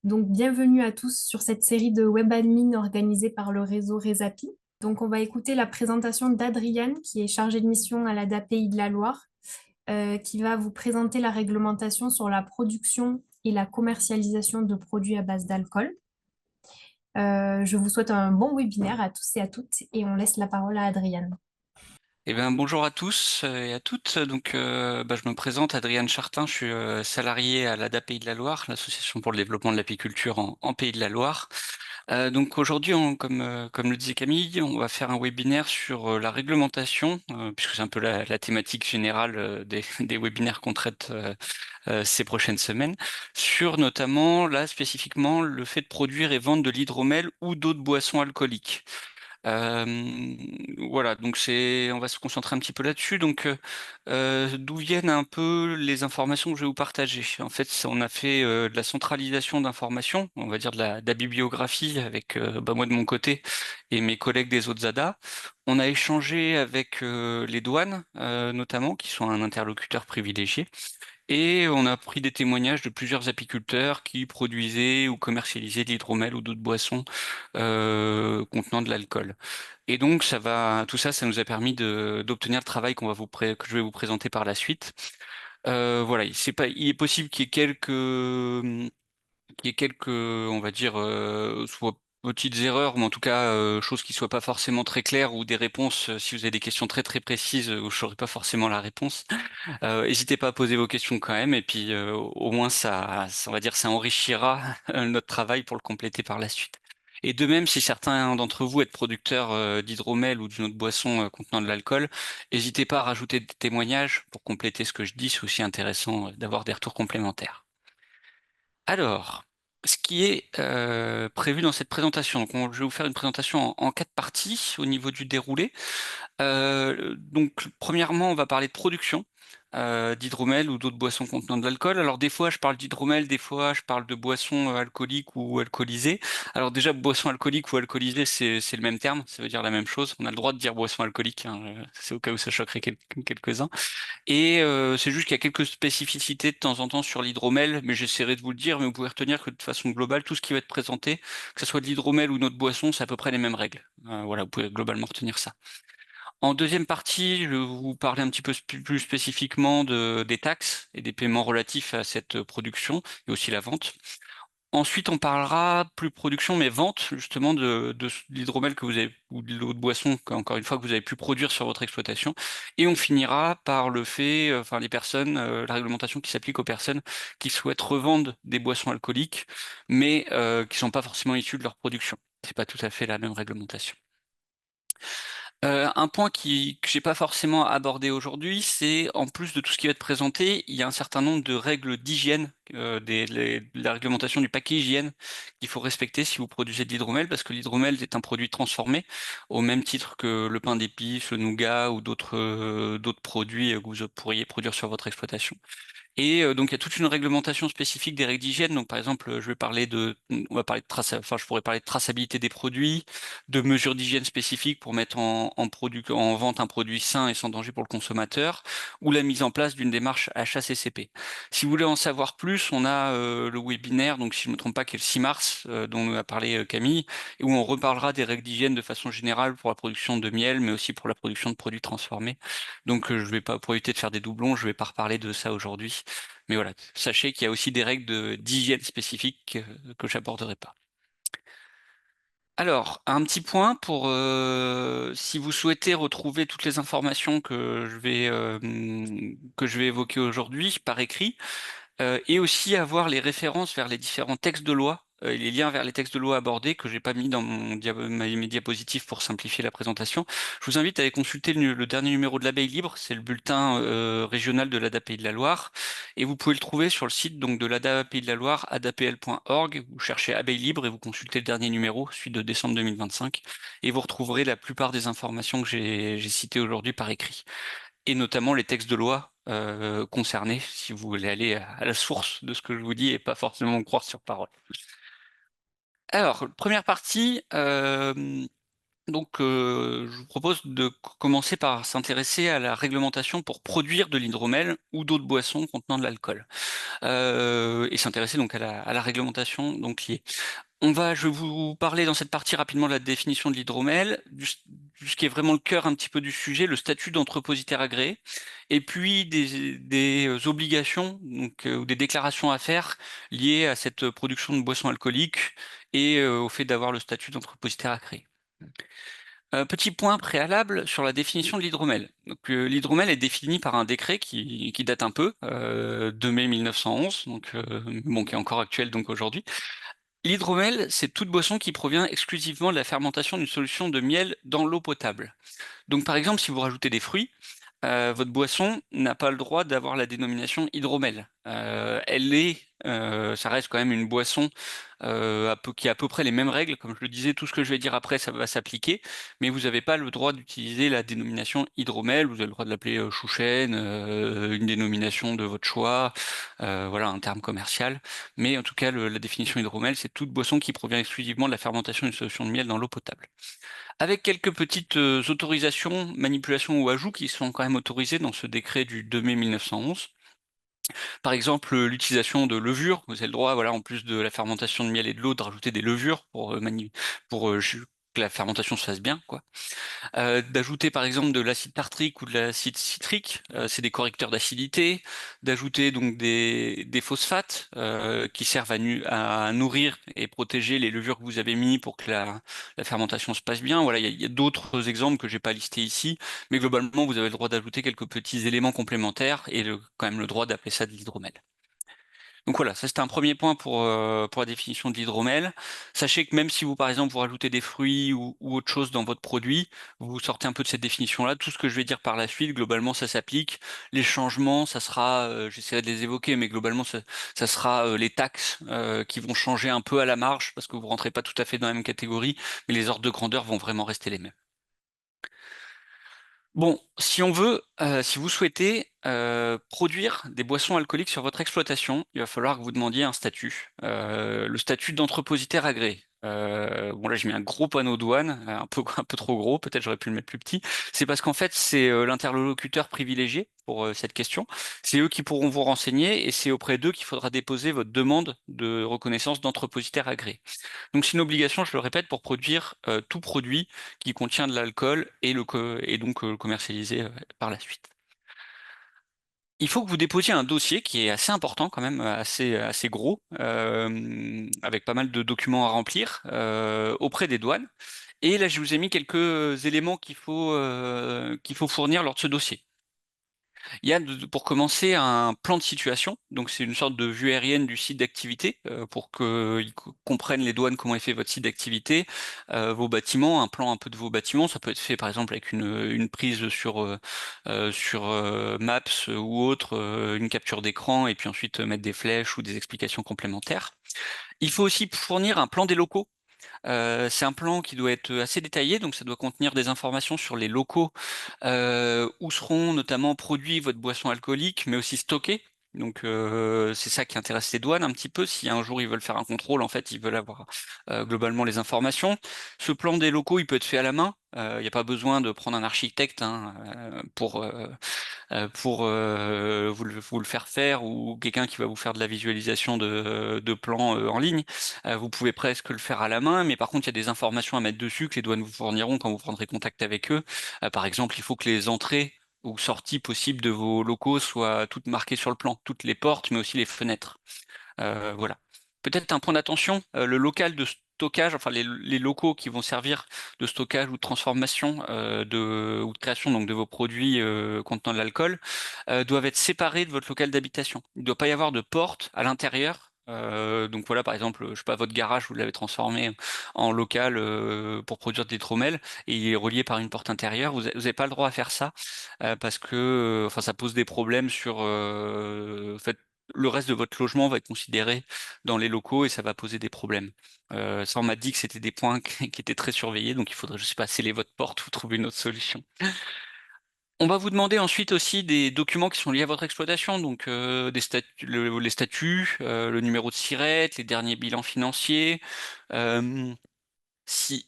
Donc, bienvenue à tous sur cette série de webadmin organisée par le réseau Resapi. Donc, on va écouter la présentation d'Adriane, qui est chargée de mission à l'ADA Pays de la Loire, qui va vous présenter la réglementation sur la production et la commercialisation de produits à base d'alcool. Je vous souhaite un bon webinaire à tous et à toutes et on laisse la parole à Adriane. Eh bien, bonjour à tous et à toutes. Je me présente, Adrien Chartin, je suis salarié à l'ADA Pays de la Loire, l'Association pour le développement de l'apiculture en Pays de la Loire. Donc aujourd'hui, comme le disait Camille, on va faire un webinaire sur la réglementation, puisque c'est un peu la thématique générale des webinaires qu'on traite ces prochaines semaines, sur notamment, là spécifiquement, le fait de produire et vendre de l'hydromel ou d'autres boissons alcooliques. Voilà, donc on va se concentrer un petit peu là-dessus. D'où viennent un peu les informations que je vais vous partager? En fait, on a fait de la centralisation d'informations, on va dire de la bibliographie avec moi de mon côté et mes collègues des autres ADA. On a échangé avec les douanes, notamment, qui sont un interlocuteur privilégié. Et on a pris des témoignages de plusieurs apiculteurs qui produisaient ou commercialisaient de l'hydromel ou d'autres boissons contenant de l'alcool. Et donc tout ça, ça nous a permis d'obtenir le travail que je vais vous présenter par la suite. Voilà, il est possible qu'il y ait quelques, on va dire, soit petites erreurs, mais en tout cas, choses qui soient pas forcément très claires ou des réponses, si vous avez des questions très très précises où je saurais pas forcément la réponse. N'hésitez pas à poser vos questions quand même, et puis au moins on va dire, ça enrichira notre travail pour le compléter par la suite. Et de même, si certains d'entre vous êtes producteurs d'hydromel ou d'une autre boisson contenant de l'alcool, n'hésitez pas à rajouter des témoignages pour compléter ce que je dis. C'est aussi intéressant d'avoir des retours complémentaires. Alors, ce qui est prévu dans cette présentation, je vais vous faire une présentation en quatre parties au niveau du déroulé. Premièrement, on va parler de production d'hydromel ou d'autres boissons contenant de l'alcool. Alors, des fois, je parle d'hydromel, des fois, je parle de boissons alcooliques ou alcoolisées. Alors, déjà, boisson alcoolique ou alcoolisée, c'est le même terme, ça veut dire la même chose. On a le droit de dire boisson alcoolique, hein, c'est au cas où ça choquerait quelques-uns. Et c'est juste qu'il y a quelques spécificités de temps en temps sur l'hydromel, mais j'essaierai de vous le dire, mais vous pouvez retenir que de façon globale, tout ce qui va être présenté, que ce soit de l'hydromel ou notre boisson, c'est à peu près les mêmes règles. Voilà, vous pouvez globalement retenir ça. En deuxième partie, je vais vous parler un petit peu plus spécifiquement des taxes et des paiements relatifs à cette production et aussi la vente. Ensuite, on parlera plus production, mais vente justement de l'hydromel que vous avez ou de l'eau de boisson, encore une fois, que vous avez pu produire sur votre exploitation. Et on finira par le fait, enfin les personnes, la réglementation qui s'applique aux personnes qui souhaitent revendre des boissons alcooliques, mais qui sont pas forcément issues de leur production. C'est pas tout à fait la même réglementation. Un point que j'ai pas forcément abordé aujourd'hui, c'est en plus de tout ce qui va être présenté, il y a un certain nombre de règles d'hygiène, la réglementation du paquet hygiène qu'il faut respecter si vous produisez de l'hydromel, parce que l'hydromel est un produit transformé, au même titre que le pain d'épices, le nougat ou d'autres produits que vous pourriez produire sur votre exploitation. Et donc il y a toute une réglementation spécifique des règles d'hygiène. Donc par exemple, on va parler de je pourrais parler de traçabilité des produits, de mesures d'hygiène spécifiques pour mettre en vente un produit sain et sans danger pour le consommateur, ou la mise en place d'une démarche HACCP. Si vous voulez en savoir plus, on a le webinaire, donc si je ne me trompe pas, qui est le 6 mars, dont nous a parlé Camille, et où on reparlera des règles d'hygiène de façon générale pour la production de miel, mais aussi pour la production de produits transformés. Donc je vais pas, pour éviter de faire des doublons, je vais pas reparler de ça aujourd'hui. Mais voilà, sachez qu'il y a aussi des règles d'hygiène spécifiques que j'aborderai pas. Alors, un petit point pour si vous souhaitez retrouver toutes les informations que je vais évoquer aujourd'hui par écrit, et aussi avoir les références vers les différents textes de loi, et les liens vers les textes de loi abordés que j'ai pas mis dans mes diapositives pour simplifier la présentation. Je vous invite à aller consulter le dernier numéro de l'Abeille Libre, c'est le bulletin régional de l'ADA Pays de la Loire, et vous pouvez le trouver sur le site donc de l'ADA Pays de la Loire, adapl.org. Vous cherchez Abeille Libre et vous consultez le dernier numéro, celui de décembre 2025, et vous retrouverez la plupart des informations que j'ai citées aujourd'hui par écrit et notamment les textes de loi concernés, si vous voulez aller à la source de ce que je vous dis et pas forcément me croire sur parole. Alors, première partie, Donc, je vous propose de commencer par s'intéresser à la réglementation pour produire de l'hydromel ou d'autres boissons contenant de l'alcool, et s'intéresser donc à la réglementation donc liée. Je vais vous parler dans cette partie rapidement de la définition de l'hydromel, du ce qui est vraiment le cœur un petit peu du sujet, le statut d'entrepositaire agréé, et puis des obligations donc, ou des déclarations à faire liées à cette production de boissons alcooliques et au fait d'avoir le statut d'entrepositaire agréé. Petit point préalable sur la définition de l'hydromel. Donc, l'hydromel est défini par un décret qui date un peu, de mai 1911, donc, bon, qui est encore actuel donc aujourd'hui. L'hydromel, c'est toute boisson qui provient exclusivement de la fermentation d'une solution de miel dans l'eau potable. Donc par exemple, si vous rajoutez des fruits, votre boisson n'a pas le droit d'avoir la dénomination hydromel. Ça reste quand même une boisson qui a à peu près les mêmes règles. Comme je le disais, tout ce que je vais dire après, ça va s'appliquer, mais vous n'avez pas le droit d'utiliser la dénomination hydromel. Vous avez le droit de l'appeler chouchen, une dénomination de votre choix, voilà, un terme commercial. Mais en tout cas, la définition hydromel, c'est toute boisson qui provient exclusivement de la fermentation d'une solution de miel dans l'eau potable, avec quelques petites autorisations, manipulations ou ajouts qui sont quand même autorisés dans ce décret du 2 mai 1911. Par exemple, l'utilisation de levures. Vous avez le droit, voilà, en plus de la fermentation de miel et de l'eau, de rajouter des levures pour que la fermentation se fasse bien, quoi. D'ajouter par exemple de l'acide tartrique ou de l'acide citrique, c'est des correcteurs d'acidité. D'ajouter donc des phosphates qui servent à nourrir et protéger les levures que vous avez mis pour que la fermentation se passe bien. Voilà, il y a d'autres exemples que j'ai pas listés ici, mais globalement vous avez le droit d'ajouter quelques petits éléments complémentaires et quand même le droit d'appeler ça de l'hydromel. Donc voilà, ça c'était un premier point pour la définition de l'hydromel. Sachez que même si vous, par exemple, vous rajoutez des fruits ou autre chose dans votre produit, vous sortez un peu de cette définition-là. Tout ce que je vais dire par la suite, globalement, ça s'applique. Les changements, ça sera, j'essaierai de les évoquer, mais globalement, ça sera les taxes qui vont changer un peu à la marge parce que vous rentrez pas tout à fait dans la même catégorie, mais les ordres de grandeur vont vraiment rester les mêmes. Bon, si vous souhaitez produire des boissons alcooliques sur votre exploitation, il va falloir que vous demandiez un statut, le statut d'entrepositaire agréé. Bon là j'ai mis un gros panneau douane, un peu trop gros, peut-être j'aurais pu le mettre plus petit. C'est parce qu'en fait c'est l'interlocuteur privilégié pour cette question. C'est eux qui pourront vous renseigner et c'est auprès d'eux qu'il faudra déposer votre demande de reconnaissance d'entrepositaire agréé. Donc c'est une obligation, je le répète, pour produire tout produit qui contient de l'alcool et donc le commercialiser par la suite. Il faut que vous déposiez un dossier qui est assez important quand même, assez gros, avec pas mal de documents à remplir auprès des douanes. Et là, je vous ai mis quelques éléments qu'il faut fournir lors de ce dossier. Il y a pour commencer un plan de situation, donc c'est une sorte de vue aérienne du site d'activité pour qu'ils comprennent les douanes comment est fait votre site d'activité, vos bâtiments, un plan un peu de vos bâtiments. Ça peut être fait par exemple avec une prise sur Maps ou autre, une capture d'écran et puis ensuite mettre des flèches ou des explications complémentaires. Il faut aussi fournir un plan des locaux. C'est un plan qui doit être assez détaillé, donc ça doit contenir des informations sur les locaux où seront notamment produits votre boisson alcoolique, mais aussi stockés. Donc c'est ça qui intéresse les douanes un petit peu. Si un jour ils veulent faire un contrôle, en fait, ils veulent avoir globalement les informations. Ce plan des locaux, il peut être fait à la main. Il n'y a pas besoin de prendre un architecte hein, pour vous le faire faire ou quelqu'un qui va vous faire de la visualisation de plans en ligne. Vous pouvez presque le faire à la main, mais par contre, il y a des informations à mettre dessus que les douanes vous fourniront quand vous prendrez contact avec eux. Par exemple, il faut que les entrées ou sorties possibles de vos locaux soient toutes marquées sur le plan, toutes les portes, mais aussi les fenêtres. Voilà. Peut-être un point d'attention, le local de stockage, enfin les locaux qui vont servir de stockage ou de transformation ou de création donc de vos produits contenant de l'alcool doivent être séparés de votre local d'habitation. Il ne doit pas y avoir de porte à l'intérieur. Donc voilà, par exemple, je sais pas, votre garage, vous l'avez transformé en local pour produire des tromelles et il est relié par une porte intérieure. Vous n'avez pas le droit à faire ça parce que, enfin, ça pose des problèmes sur, en fait, le reste de votre logement va être considéré dans les locaux et ça va poser des problèmes. Ça, on m'a dit que c'était des points qui étaient très surveillés, donc il faudrait, je sais pas, sceller votre porte ou trouver une autre solution. On va vous demander ensuite aussi des documents qui sont liés à votre exploitation, donc les statuts, le numéro de SIRET, les derniers bilans financiers. Si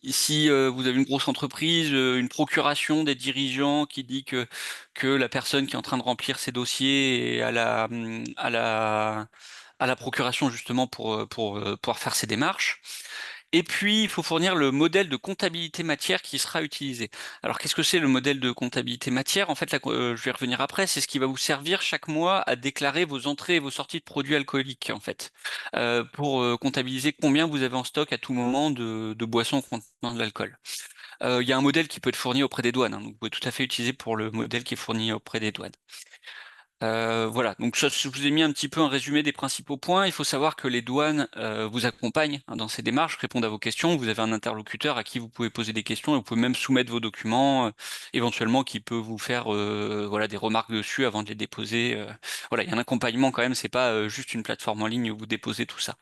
vous avez une grosse entreprise, une procuration des dirigeants qui dit que la personne qui est en train de remplir ses dossiers est à la procuration justement pour pouvoir faire ses démarches. Et puis, il faut fournir le modèle de comptabilité matière qui sera utilisé. Alors, qu'est-ce que c'est le modèle de comptabilité matière? En fait, je vais revenir après, c'est ce qui va vous servir chaque mois à déclarer vos entrées et vos sorties de produits alcooliques, en fait, pour comptabiliser combien vous avez en stock à tout moment de boissons contenant de l'alcool. Il y a un modèle qui peut être fourni auprès des douanes, hein, donc vous pouvez tout à fait utiliser pour le modèle qui est fourni auprès des douanes. Voilà, donc ça, je vous ai mis un petit peu un résumé des principaux points. Il faut savoir que les douanes vous accompagnent hein, dans ces démarches, répondent à vos questions. Vous avez un interlocuteur à qui vous pouvez poser des questions et vous pouvez même soumettre vos documents, éventuellement qui peut vous faire voilà des remarques dessus avant de les déposer. Voilà, il y a un accompagnement quand même. C'est pas juste une plateforme en ligne où vous déposez tout ça.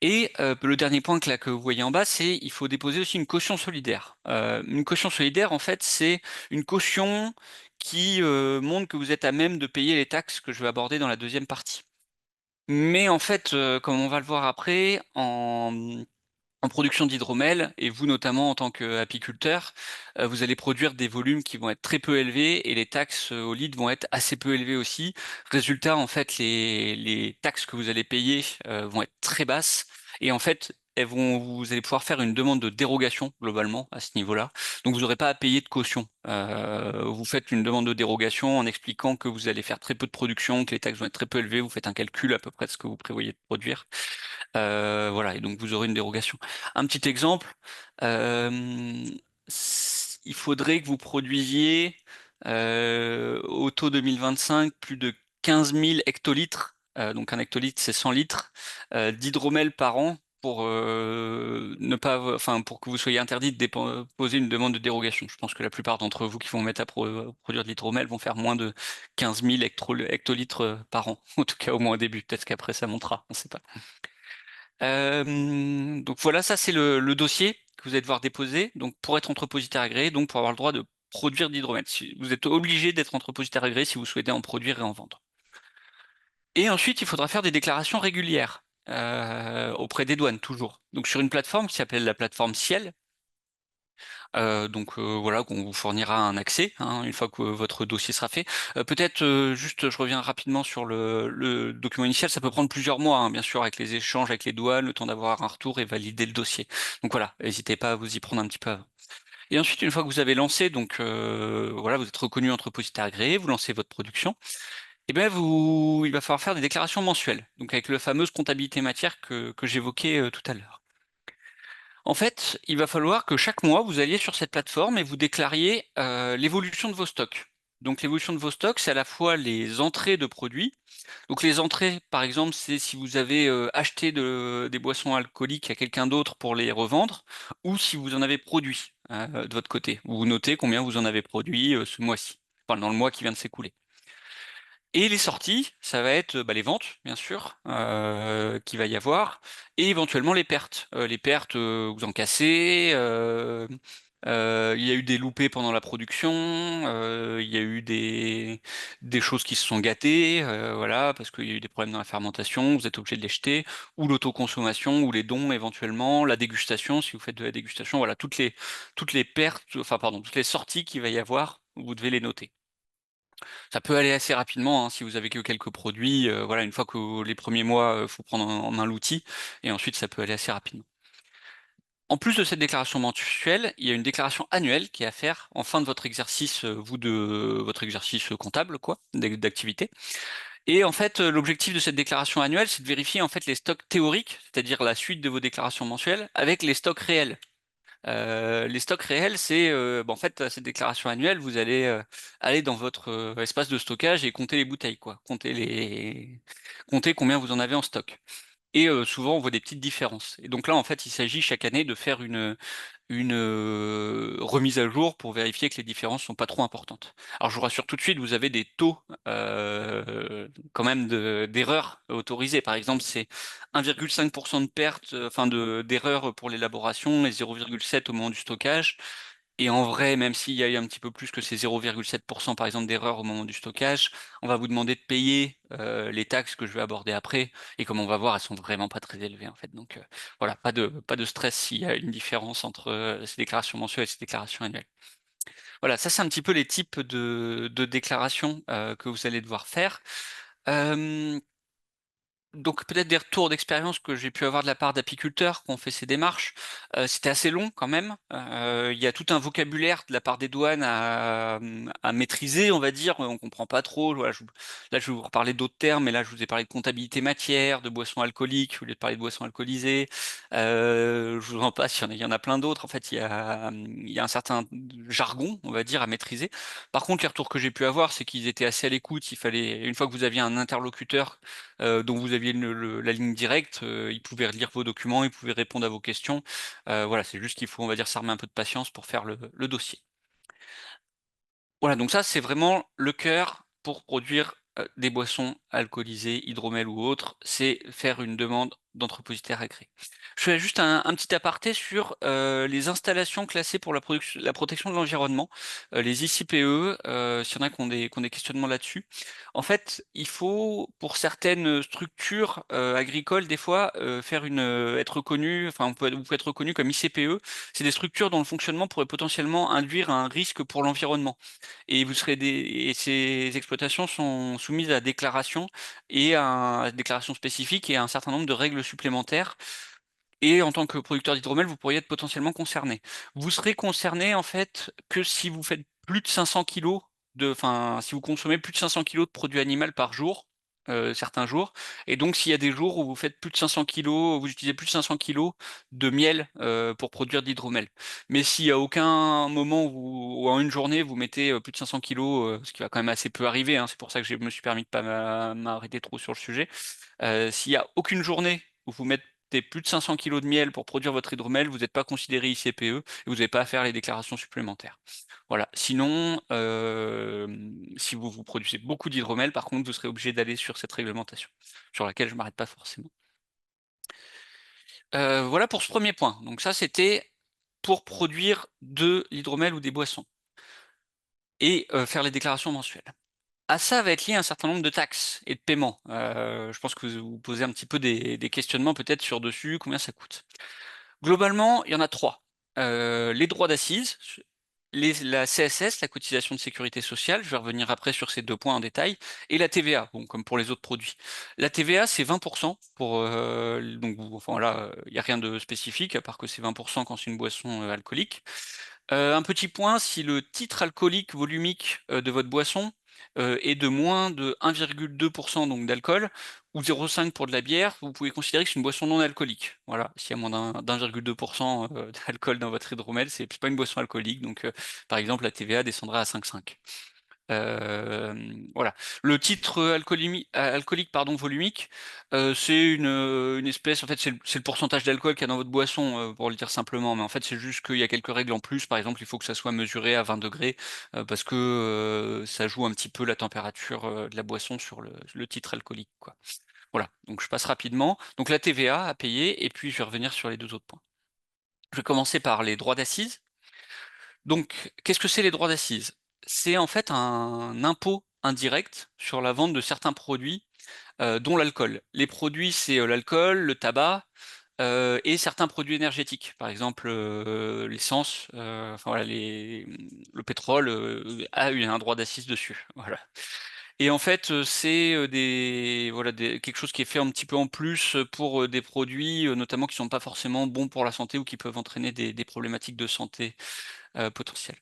Et le dernier point que vous voyez en bas, c'est il faut déposer aussi une caution solidaire. Une caution solidaire, en fait, c'est une caution qui montre que vous êtes à même de payer les taxes que je vais aborder dans la deuxième partie. Mais en fait, comme on va le voir après, en production d'hydromel, et vous notamment en tant qu'apiculteur, vous allez produire des volumes qui vont être très peu élevés et les taxes au litre vont être assez peu élevées aussi. Résultat, en fait, les taxes que vous allez payer vont être très basses et en fait, vous allez pouvoir faire une demande de dérogation globalement à ce niveau-là. Donc, vous n'aurez pas à payer de caution. Vous faites une demande de dérogation en expliquant que vous allez faire très peu de production, que les taxes vont être très peu élevées. Vous faites un calcul à peu près de ce que vous prévoyez de produire. Voilà, et donc vous aurez une dérogation. Un petit exemple, il faudrait que vous produisiez au taux 2025 plus de 15 000 hectolitres, donc un hectolitre c'est 100 litres, d'hydromel par an pour ne pas, enfin pour que vous soyez interdit de déposer une demande de dérogation. Je pense que la plupart d'entre vous qui vont mettre à produire de l'hydromel vont faire moins de 15 000 hectolitres par an, en tout cas au moins au début. Peut-être qu'après ça montera, on ne sait pas. Donc voilà, ça c'est le dossier que vous allez devoir déposer. Donc pour être entrepositaire agréé, donc pour avoir le droit de produire de l'hydromel. Vous êtes obligé d'être entrepositaire agréé si vous souhaitez en produire et en vendre. Et ensuite, il faudra faire des déclarations régulières auprès des douanes, toujours. Donc sur une plateforme qui s'appelle la plateforme Ciel. Voilà, qu'on vous fournira un accès hein, une fois que votre dossier sera fait. Peut-être juste, je reviens rapidement sur le document initial. Ça peut prendre plusieurs mois, hein, bien sûr, avec les échanges avec les douanes, le temps d'avoir un retour et valider le dossier. Donc voilà, n'hésitez pas à vous y prendre un petit peu avant. Et ensuite, une fois que vous avez lancé, donc voilà, vous êtes reconnu entrepositaire agréé, vous lancez votre production. Et bien, il va falloir faire des déclarations mensuelles, donc avec la fameuse comptabilité matière que j'évoquais tout à l'heure. En fait, il va falloir que chaque mois, vous alliez sur cette plateforme et vous déclariez l'évolution de vos stocks. Donc l'évolution de vos stocks, c'est à la fois les entrées de produits. Donc les entrées, par exemple, c'est si vous avez acheté des boissons alcooliques à quelqu'un d'autre pour les revendre, ou si vous en avez produit de votre côté. Vous notez combien vous en avez produit ce mois-ci, enfin dans le mois qui vient de s'écouler. Et les sorties, ça va être bah, les ventes, bien sûr, qu'il va y avoir, et éventuellement les pertes. Les pertes, vous encaissez, il y a eu des loupés pendant la production, il y a eu des choses qui se sont gâtées, voilà, parce qu'il y a eu des problèmes dans la fermentation, vous êtes obligé de les jeter, ou l'autoconsommation, ou les dons éventuellement, la dégustation, si vous faites de la dégustation, voilà, toutes les pertes, enfin pardon, toutes les sorties qu'il va y avoir, vous devez les noter. Ça peut aller assez rapidement hein, si vous avez que quelques produits. Voilà, une fois que les premiers mois, faut prendre en main l'outil et ensuite ça peut aller assez rapidement. En plus de cette déclaration mensuelle, il y a une déclaration annuelle qui est à faire en fin de votre exercice, vous de votre exercice comptable, quoi, d'activité. Et en fait, l'objectif de cette déclaration annuelle, c'est de vérifier en fait les stocks théoriques, c'est-à-dire la suite de vos déclarations mensuelles, avec les stocks réels. Les stocks réels, c'est en fait à cette déclaration annuelle, vous allez aller dans votre espace de stockage et compter les bouteilles, quoi. Compter combien vous en avez en stock. Et souvent, on voit des petites différences. Et donc là, en fait, il s'agit chaque année de faire une remise à jour pour vérifier que les différences sont pas trop importantes. Alors, je vous rassure tout de suite, vous avez des taux quand même d'erreurs autorisés. Par exemple, c'est 1,5% de perte, enfin d'erreurs pour l'élaboration et 0,7 au moment du stockage. Et en vrai, même s'il y a eu un petit peu plus que ces 0,7% par exemple d'erreur au moment du stockage, on va vous demander de payer les taxes que je vais aborder après. Et comme on va voir, elles sont vraiment pas très élevées en fait. Donc Voilà, pas de stress s'il y a une différence entre ces déclarations mensuelles et ces déclarations annuelles. Voilà, ça c'est un petit peu les types de déclarations que vous allez devoir faire. Euh, Donc peut-être des retours d'expérience que j'ai pu avoir de la part d'apiculteurs qui ont fait ces démarches. C'était assez long quand même. Il y a tout un vocabulaire de la part des douanes à maîtriser, on va dire. On comprend pas trop. Voilà, là, je vais vous reparler d'autres termes, mais là, je vous ai parlé de comptabilité matière, de boissons alcooliques, je voulais parler de boissons alcoolisées. Je vous en passe, il y en a plein d'autres. En fait, il y a un certain jargon, on va dire, à maîtriser. Par contre, les retours que j'ai pu avoir, c'est qu'ils étaient assez à l'écoute. Il fallait, une fois que vous aviez un interlocuteur dont vous aviez la ligne directe, il pouvait lire vos documents, il pouvait répondre à vos questions. Voilà, c'est juste qu'il faut, on va dire, s'armer un peu de patience pour faire le dossier. Voilà, donc ça, c'est vraiment le cœur pour produire des boissons alcoolisées, hydromel ou autres, c'est faire une demande d'entrepositaire agréé. Je fais juste un petit aparté sur les installations classées pour la protection de l'environnement, les ICPE, s'il y en a qui ont des questionnements là-dessus. En fait, il faut, pour certaines structures agricoles, des fois, être reconnu, enfin, vous pouvez être reconnu comme ICPE. C'est des structures dont le fonctionnement pourrait potentiellement induire un risque pour l'environnement et ces exploitations sont soumises à déclaration à déclaration spécifique et à un certain nombre de règles supplémentaires. Et en tant que producteur d'hydromel, vous pourriez être potentiellement concerné. Vous serez concerné en fait que si vous faites plus de 500 kilos enfin, si vous consommez plus de 500 kilos de produits animaux par jour, certains jours. Et donc, s'il y a des jours où vous faites plus de 500 kilos, vous utilisez plus de 500 kilos de miel pour produire de l'hydromel. Mais s'il y a aucun moment où en une journée vous mettez plus de 500 kilos, ce qui va quand même assez peu arriver, hein, c'est pour ça que je me suis permis de pas m'arrêter trop sur le sujet. S'il y a aucune journée où vous mettez plus de 500 kilos de miel pour produire votre hydromel, vous n'êtes pas considéré ICPE et vous n'avez pas à faire les déclarations supplémentaires. Voilà. Sinon, si vous produisez beaucoup d'hydromel, par contre, vous serez obligé d'aller sur cette réglementation, sur laquelle je ne m'arrête pas forcément. Voilà pour ce premier point. Donc ça, c'était pour produire de l'hydromel ou des boissons et faire les déclarations mensuelles. À ça va être lié un certain nombre de taxes et de paiements. Je pense que vous vous posez un petit peu des questionnements peut-être sur dessus, combien ça coûte. Globalement, il y en a trois. Les droits d'assises, la CSS, la cotisation de sécurité sociale, je vais revenir après sur ces deux points en détail, et la TVA, bon, comme pour les autres produits. La TVA, c'est 20% donc enfin là, il n'y a rien de spécifique, à part que c'est 20% quand c'est une boisson alcoolique. Un petit point, si le titre alcoolique volumique de votre boisson est de moins de 1,2% donc d'alcool, ou 0,5 pour de la bière, vous pouvez considérer que c'est une boisson non alcoolique. Voilà, s'il y a moins d'1,2% d'alcool dans votre hydromel, c'est pas une boisson alcoolique, donc par exemple la TVA descendra à 5,5. Euh, voilà. Le titre alcoolique pardon, volumique, c'est une espèce, en fait, c'est le pourcentage d'alcool qu'il y a dans votre boisson, pour le dire simplement, mais en fait, c'est juste qu'il y a quelques règles en plus. Par exemple, il faut que ça soit mesuré à 20 degrés, parce que ça joue un petit peu la température de la boisson sur le titre alcoolique, quoi. Voilà, donc je passe rapidement. Donc la TVA à payer, et puis je vais revenir sur les deux autres points. Je vais commencer par les droits d'assises. Donc, qu'est-ce que c'est les droits d'assises? C'est en fait un impôt indirect sur la vente de certains produits, dont l'alcool. Les produits, c'est l'alcool, le tabac et certains produits énergétiques. Par exemple, l'essence, enfin voilà, le pétrole a eu un droit d'assise dessus. Voilà. Et en fait, c'est voilà, quelque chose qui est fait un petit peu en plus pour des produits, notamment qui sont pas forcément bons pour la santé ou qui peuvent entraîner des problématiques de santé potentielles.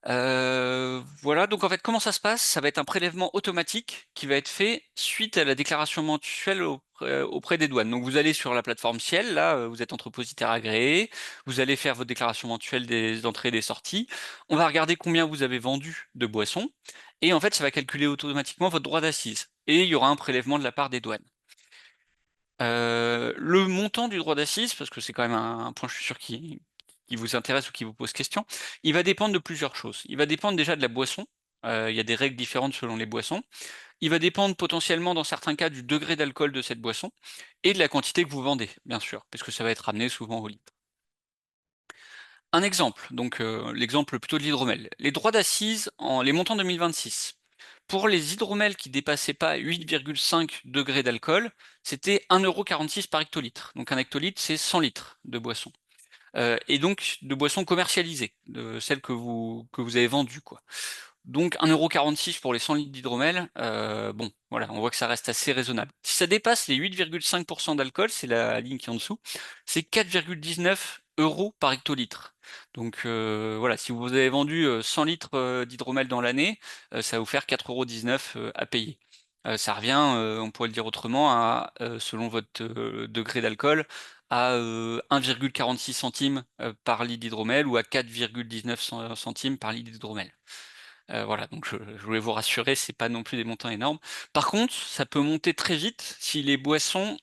Voilà, donc en fait, comment ça se passe? Ça va être un prélèvement automatique qui va être fait suite à la déclaration mensuelle auprès des douanes. Donc vous allez sur la plateforme Ciel, là, vous êtes entrepositaire agréé, vous allez faire votre déclaration mensuelle des entrées et des sorties. On va regarder combien vous avez vendu de boissons, et en fait, ça va calculer automatiquement votre droit d'assise. Et il y aura un prélèvement de la part des douanes. Le montant du droit d'assises, parce que c'est quand même un point, je suis sûr, qui vous intéresse ou qui vous pose question, il va dépendre de plusieurs choses. Il va dépendre déjà de la boisson. Il y a des règles différentes selon les boissons. Il va dépendre potentiellement, dans certains cas, du degré d'alcool de cette boisson et de la quantité que vous vendez, bien sûr, puisque ça va être ramené souvent au litre. Un exemple, donc l'exemple plutôt de l'hydromel. Les droits d'assises, les montants 2026. Pour les hydromels qui dépassaient pas 8,5 degrés d'alcool, c'était 1,46 € par hectolitre. Donc un hectolitre, c'est 100 litres de boisson. Et donc de boissons commercialisées, de celles que vous avez vendues, quoi. Donc 1,46 € pour les 100 litres d'hydromel, bon, voilà, on voit que ça reste assez raisonnable. Si ça dépasse les 8,5% d'alcool, c'est la ligne qui est en dessous, c'est 4,19 € par hectolitre. Donc voilà, si vous avez vendu 100 litres d'hydromel dans l'année, ça va vous faire 4,19 € à payer. Ça revient, on pourrait le dire autrement, à, selon votre degré d'alcool, à 1,46 centimes par litre d'hydromel ou à 4,19 centimes par litre d'hydromel. Voilà, donc je voulais vous rassurer, c'est pas non plus des montants énormes. Par contre, ça peut monter très vite si les boissons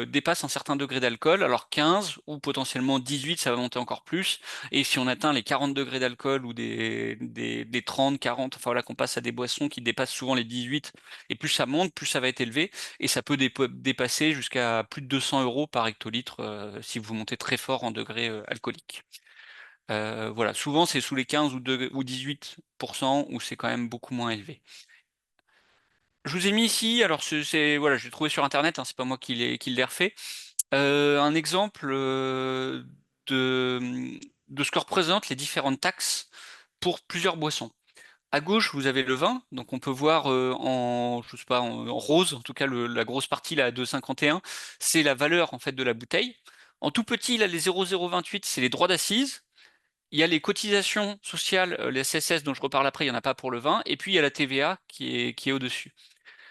dépassent un certain degré d'alcool. Alors 15 ou potentiellement 18, ça va monter encore plus. Et si on atteint les 40 degrés d'alcool ou des 30, 40, enfin voilà, qu'on passe à des boissons qui dépassent souvent les 18, et plus ça monte, plus ça va être élevé. Et ça peut dépasser jusqu'à plus de 200 € par hectolitre si vous montez très fort en degré alcoolique. Voilà, souvent c'est sous les 15 ou 18% où c'est quand même beaucoup moins élevé. Je vous ai mis ici, alors voilà, je l'ai trouvé sur internet, hein, c'est pas moi qui l'ai refait, un exemple de, de ce que représentent les différentes taxes pour plusieurs boissons. À gauche, vous avez le vin, donc on peut voir en, je sais pas, en rose, en tout cas la grosse partie là à 2,51, c'est la valeur en fait de la bouteille. En tout petit, là les 0,028, c'est les droits d'accise. Il y a les cotisations sociales, les CSS dont je reparle après, il n'y en a pas pour le vin, et puis il y a la TVA qui est au-dessus.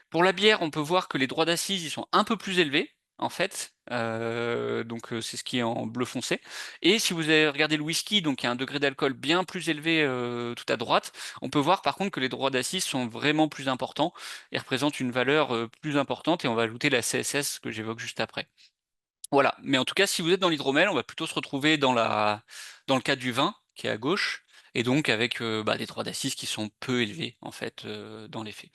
Pour la bière, on peut voir que les droits d'assises, ils sont un peu plus élevés, en fait, donc c'est ce qui est en bleu foncé. Et si vous avez regardé le whisky, donc il y a un degré d'alcool bien plus élevé tout à droite, on peut voir par contre que les droits d'assises sont vraiment plus importants et représentent une valeur plus importante, et on va ajouter la CSS que j'évoque juste après. Voilà, mais en tout cas, si vous êtes dans l'hydromel, on va plutôt se retrouver dans le cas du vin, qui est à gauche, et donc avec des droits d'assises qui sont peu élevés, en fait, dans les faits.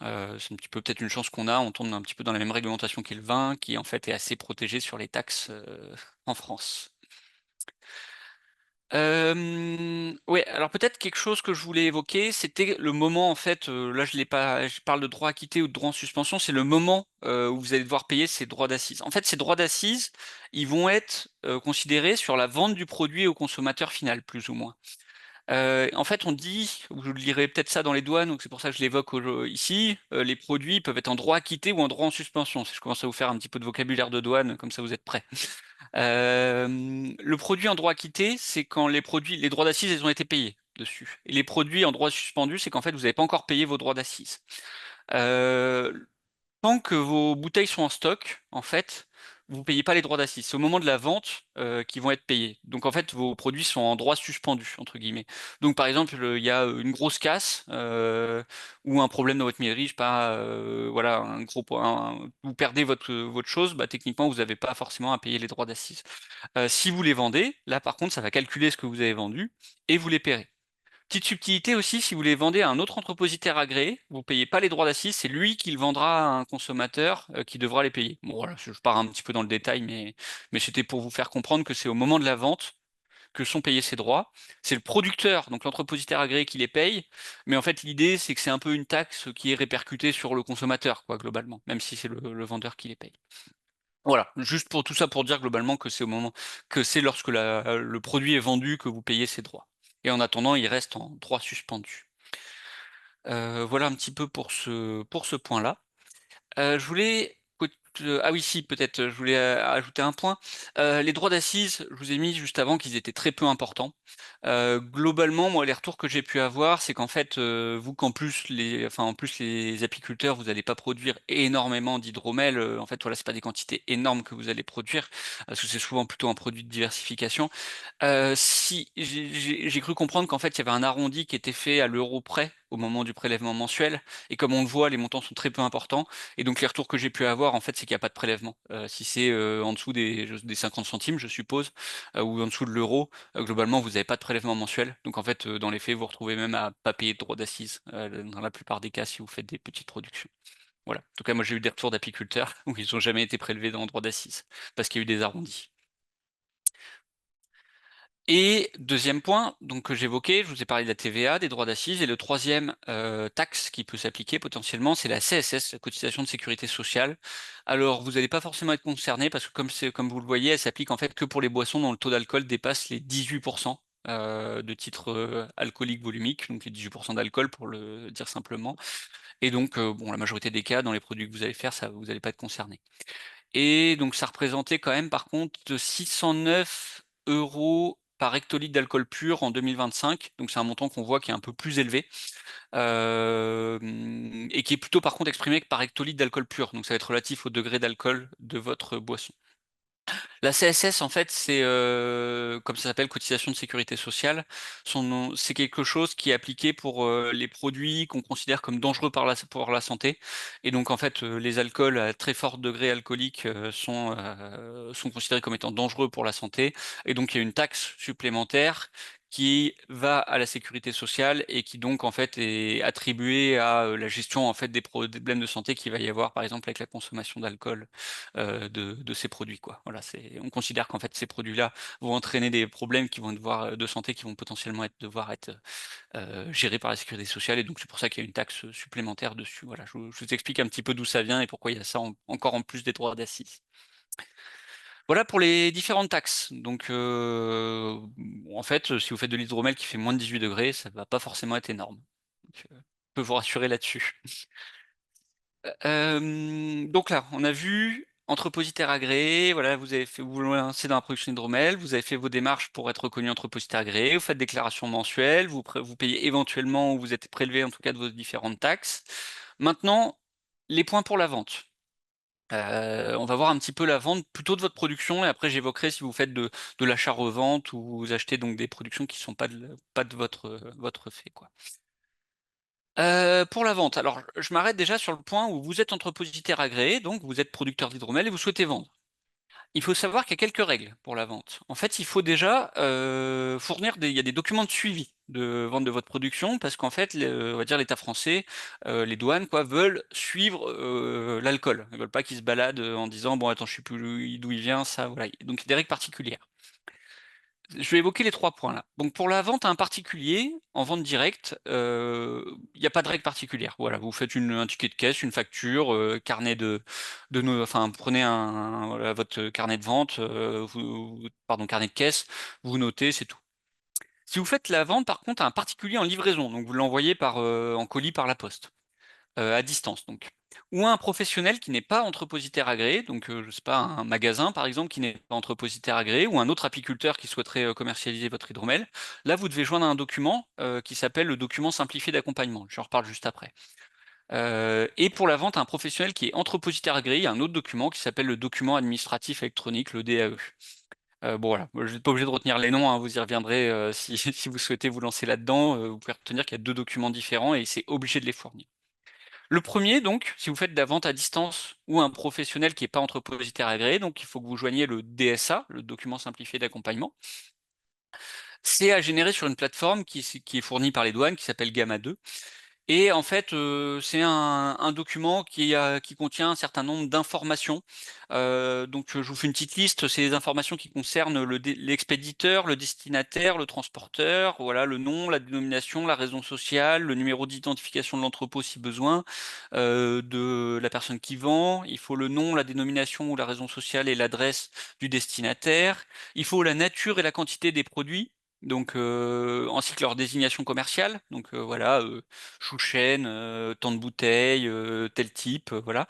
C'est un petit peu peut-être une chance qu'on a, on tombe un petit peu dans la même réglementation qu'est le vin, qui en fait est assez protégé sur les taxes en France. Ouais, alors peut-être quelque chose que je voulais évoquer, c'était le moment en fait, là je l'ai pas, je parle de droit acquitté ou de droit en suspension, c'est le moment où vous allez devoir payer ces droits d'assises. En fait, ces droits d'assises, ils vont être considérés sur la vente du produit au consommateur final, plus ou moins. En fait, on dit, ou je lirai peut-être ça dans les douanes, donc c'est pour ça que je l'évoque ici, les produits peuvent être en droit acquitté ou en droit en suspension. Si je commence à vous faire un petit peu de vocabulaire de douane, comme ça vous êtes prêts. Le produit en droit acquitté, c'est quand les droits d'assises, ils ont été payés dessus. Et les produits en droit suspendu, c'est qu'en fait, vous n'avez pas encore payé vos droits d'assises. Euh, Tant que vos bouteilles sont en stock, en fait, vous ne payez pas les droits d'assises. C'est au moment de la vente qu'ils vont être payés. Donc en fait, vos produits sont en droit suspendu, entre guillemets. Donc par exemple, il y a une grosse casse ou un problème dans votre mairie, je sais pas, voilà, vous perdez votre chose, bah, techniquement, vous n'avez pas forcément à payer les droits d'assises. Si vous les vendez, là par contre, ça va calculer ce que vous avez vendu et vous les paierez. Petite subtilité aussi, si vous les vendez à un autre entrepositaire agréé, vous ne payez pas les droits d'assises, c'est lui qui le vendra à un consommateur qui devra les payer. Bon voilà, je pars un petit peu dans le détail, mais c'était pour vous faire comprendre que c'est au moment de la vente que sont payés ces droits. C'est le producteur, donc l'entrepositaire agréé qui les paye, mais en fait l'idée c'est que c'est un peu une taxe qui est répercutée sur le consommateur, quoi, globalement, même si c'est le vendeur qui les paye. Voilà, juste pour tout ça pour dire globalement que c'est au moment que c'est lorsque le produit est vendu que vous payez ces droits. Et en attendant, il reste en droit suspendu. Voilà un petit peu pour ce point-là. Je voulais ah oui, si, peut-être, je voulais ajouter un point. Les droits d'assises, je vous ai mis juste avant qu'ils étaient très peu importants. Globalement, moi, les retours que j'ai pu avoir, c'est qu'en fait, vous qu'en plus en plus les apiculteurs, vous n'allez pas produire énormément d'hydromel. En fait, voilà, c'est pas des quantités énormes que vous allez produire, parce que c'est souvent plutôt un produit de diversification. Si j'ai cru comprendre qu'en fait, il y avait un arrondi qui était fait à l'euro près au moment du prélèvement mensuel, et comme on le voit, les montants sont très peu importants. Et donc les retours que j'ai pu avoir, en fait, c'est qu'il n'y a pas de prélèvement. Si c'est en dessous des 50 centimes, je suppose, ou en dessous de l'euro, globalement, vous n'avez pas de prélèvement mensuel. Donc en fait, dans les faits, vous vous retrouvez même à pas payer de droits d'assises dans la plupart des cas si vous faites des petites productions. Voilà. En tout cas, moi j'ai eu des retours d'apiculteurs où ils n'ont jamais été prélevés dans le droit d'assises parce qu'il y a eu des arrondis. Et deuxième point, donc que j'évoquais, je vous ai parlé de la TVA, des droits d'accise, et le troisième taxe qui peut s'appliquer potentiellement, c'est la CSS, la cotisation de sécurité sociale. Alors, vous n'allez pas forcément être concerné parce que comme vous le voyez, elle s'applique en fait que pour les boissons dont le taux d'alcool dépasse les 18% de titres alcooliques volumiques, donc les 18% d'alcool pour le dire simplement. Et donc, bon, la majorité des cas, dans les produits que vous allez faire, ça, vous n'allez pas être concerné. Et donc ça représentait quand même par contre 609 € par hectolitre d'alcool pur en 2025. Donc c'est un montant qu'on voit qui est un peu plus élevé et qui est plutôt par contre exprimé que par hectolitre d'alcool pur. Donc ça va être relatif au degré d'alcool de votre boisson. La CSS, en fait, c'est comme ça s'appelle, cotisation de sécurité sociale. C'est quelque chose qui est appliqué pour les produits qu'on considère comme dangereux pour la santé. Et donc, en fait, les alcools à très fort degré alcoolique sont considérés comme étant dangereux pour la santé. Et donc, il y a une taxe supplémentaire qui va à la sécurité sociale et qui donc en fait est attribuée à la gestion en fait des problèmes de santé qu'il va y avoir par exemple avec la consommation d'alcool de ces produits, quoi. Voilà, on considère qu'en fait ces produits-là vont entraîner des problèmes qui vont devoir de santé qui vont potentiellement devoir être gérés par la sécurité sociale et donc c'est pour ça qu'il y a une taxe supplémentaire dessus. Voilà, je vous explique un petit peu d'où ça vient et pourquoi il y a ça encore en plus des droits d'assises. Voilà pour les différentes taxes. Donc, en fait, si vous faites de l'hydromel qui fait moins de 18 degrés, ça va pas forcément être énorme. Donc, je peux vous rassurer là-dessus. Donc là, on a vu entrepositaire agréé, voilà, vous vous lancez dans la production hydromel, vous avez fait vos démarches pour être reconnu entrepositaire agréé, vous faites déclaration mensuelle, vous payez éventuellement ou vous êtes prélevé en tout cas de vos différentes taxes. Maintenant, les points pour la vente. On va voir un petit peu la vente plutôt de votre production et après j'évoquerai si vous faites de l'achat-revente ou vous achetez donc des productions qui ne sont pas de votre fait, quoi. Pour la vente, alors je m'arrête déjà sur le point où vous êtes entrepositaire agréé, donc vous êtes producteur d'hydromel et vous souhaitez vendre. Il faut savoir qu'il y a quelques règles pour la vente. En fait, il faut déjà fournir il y a des documents de suivi de vente de votre production parce qu'en fait, on va dire l'État français, les douanes, quoi, veulent suivre l'alcool. Ils veulent pas qu'ils se baladent en disant bon attends, je sais plus d'où il vient, ça, voilà. Donc il y a des règles particulières. Je vais évoquer les trois points là. Donc pour la vente à un particulier, en vente directe, il n'y a pas de règle particulière. Voilà, vous faites un ticket de caisse, une facture, carnet enfin prenez voilà, votre carnet de vente, pardon, carnet de caisse, vous notez, c'est tout. Si vous faites la vente par contre à un particulier en livraison, donc vous l'envoyez en colis par la poste à distance donc. Ou un professionnel qui n'est pas entrepositaire agréé, donc je sais pas, un magasin par exemple qui n'est pas entrepositaire agréé, ou un autre apiculteur qui souhaiterait commercialiser votre hydromel. Là, vous devez joindre un document qui s'appelle le document simplifié d'accompagnement. J'en reparle juste après. Et pour la vente à un professionnel qui est entrepositaire agréé, il y a un autre document qui s'appelle le document administratif électronique, le DAE. Bon voilà, je n'êtes pas obligé de retenir les noms, hein, vous y reviendrez si, si vous souhaitez vous lancer là-dedans. Vous pouvez retenir qu'il y a deux documents différents et c'est obligé de les fournir. Le premier, donc, si vous faites de la vente à distance ou un professionnel qui n'est pas entrepositaire agréé, donc il faut que vous joigniez le DSA, le document simplifié d'accompagnement. C'est à générer sur une plateforme qui est fournie par les douanes, qui s'appelle Gamma 2. Et en fait, c'est un document qui contient un certain nombre d'informations. Donc, je vous fais une petite liste. C'est des informations qui concernent l'expéditeur, le destinataire, le transporteur, voilà, le nom, la dénomination, la raison sociale, le numéro d'identification de l'entrepôt si besoin, de la personne qui vend. Il faut le nom, la dénomination ou la raison sociale et l'adresse du destinataire. Il faut la nature et la quantité des produits. Donc, ainsi que leur désignation commerciale. Donc, voilà. Chouchen, tant de bouteilles, tel type, voilà.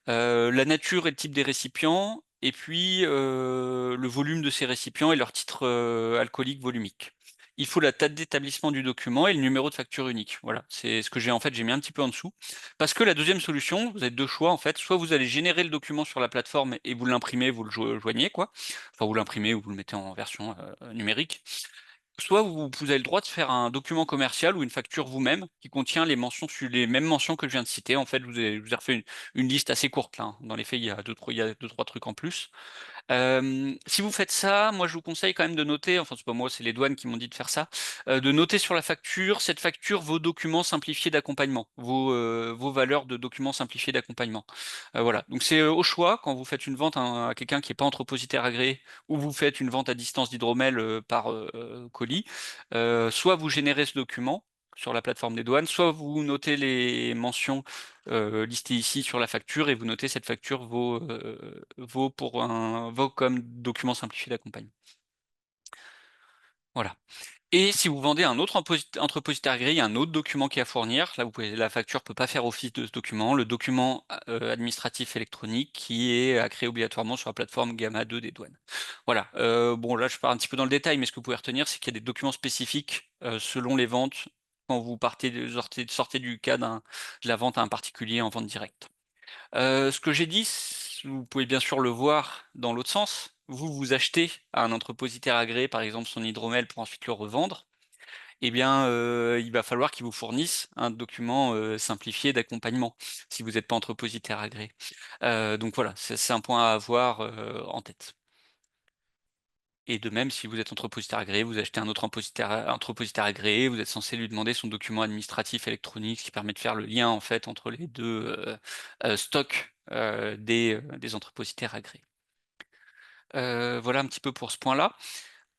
La nature et le type des récipients, et puis le volume de ces récipients et leur titre alcoolique volumique. Il faut la date d'établissement du document et le numéro de facture unique. Voilà, c'est ce que j'ai mis un petit peu en dessous. Parce que la deuxième solution, vous avez deux choix en fait. Soit vous allez générer le document sur la plateforme et vous l'imprimez, vous le joignez, quoi. Enfin, vous l'imprimez ou vous le mettez en version numérique. Soit vous avez le droit de faire un document commercial ou une facture vous-même qui contient les mêmes mentions que je viens de citer. En fait, je vous ai refait une liste assez courte là, hein. Dans les faits, il y a deux, trois trucs en plus. Si vous faites ça, moi je vous conseille quand même de noter, enfin c'est pas moi, c'est les douanes qui m'ont dit de faire ça, de noter sur la facture, cette facture, vos documents simplifiés d'accompagnement, vos valeurs de documents simplifiés d'accompagnement. Voilà, donc c'est au choix quand vous faites une vente à quelqu'un qui n'est pas entrepositaire agréé ou vous faites une vente à distance d'hydromel par colis, soit vous générez ce document sur la plateforme des douanes, soit vous notez les mentions listées ici sur la facture et vous notez cette facture vaut comme document simplifié d'accompagnement. Voilà. Et si vous vendez un autre entrepositaire agréé, il y a un autre document qui est à fournir. Là, la facture ne peut pas faire office de ce document, le document administratif électronique qui est à créer obligatoirement sur la plateforme Gamma 2 des douanes. Voilà. Bon, là, je pars un petit peu dans le détail, mais ce que vous pouvez retenir, c'est qu'il y a des documents spécifiques selon les ventes quand vous sortez du cas de la vente à un particulier en vente directe. Ce que j'ai dit, vous pouvez bien sûr le voir dans l'autre sens. Vous achetez à un entrepositaire agréé, par exemple son hydromel, pour ensuite le revendre. Eh bien, il va falloir qu'il vous fournisse un document simplifié d'accompagnement, si vous n'êtes pas entrepositaire agréé. Donc voilà, c'est un point à avoir en tête. Et de même, si vous êtes entrepositaire agréé, vous achetez un autre entrepositaire agréé, vous êtes censé lui demander son document administratif électronique, ce qui permet de faire le lien en fait entre les deux stocks des entrepositaires agréés. Voilà un petit peu pour ce point-là.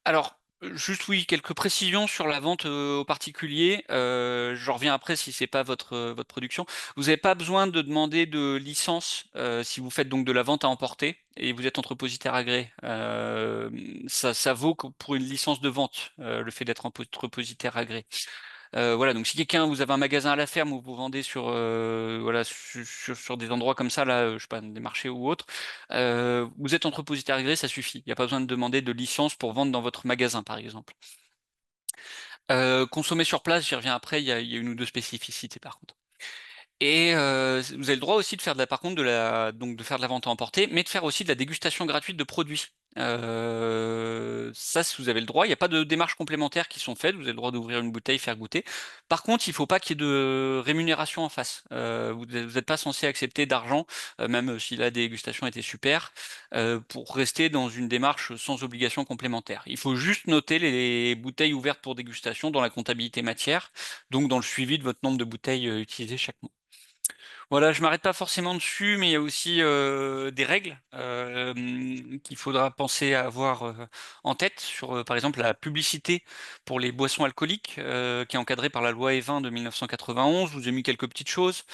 Alors, juste oui, quelques précisions sur la vente aux particuliers. Je reviens après si c'est pas votre production. Vous n'avez pas besoin de demander de licence si vous faites donc de la vente à emporter et vous êtes entrepositaire agréé. Ça vaut que pour une licence de vente, le fait d'être entrepositaire agréé. Voilà, donc si vous avez un magasin à la ferme où vous vendez voilà, sur des endroits comme ça, là, je sais pas, des marchés ou autres, vous êtes entrepositaire agréé, ça suffit. Il n'y a pas besoin de demander de licence pour vendre dans votre magasin, par exemple. Consommer sur place, j'y reviens après, il y a une ou deux spécificités par contre. Et vous avez le droit aussi de faire par contre donc de faire de la vente à emporter, mais de faire aussi de la dégustation gratuite de produits. Ça, si vous avez le droit, il n'y a pas de démarches complémentaires qui sont faites. Vous avez le droit d'ouvrir une bouteille, faire goûter. Par contre, il ne faut pas qu'il y ait de rémunération en face. Vous n'êtes pas censé accepter d'argent, même si la dégustation était super, pour rester dans une démarche sans obligation complémentaire. Il faut juste noter les bouteilles ouvertes pour dégustation dans la comptabilité matière, donc dans le suivi de votre nombre de bouteilles utilisées chaque mois. Voilà, je m'arrête pas forcément dessus, mais il y a aussi des règles qu'il faudra penser à avoir en tête sur, par exemple, la publicité pour les boissons alcooliques, qui est encadrée par la loi E20 de 1991. Je vous ai mis quelques petites choses.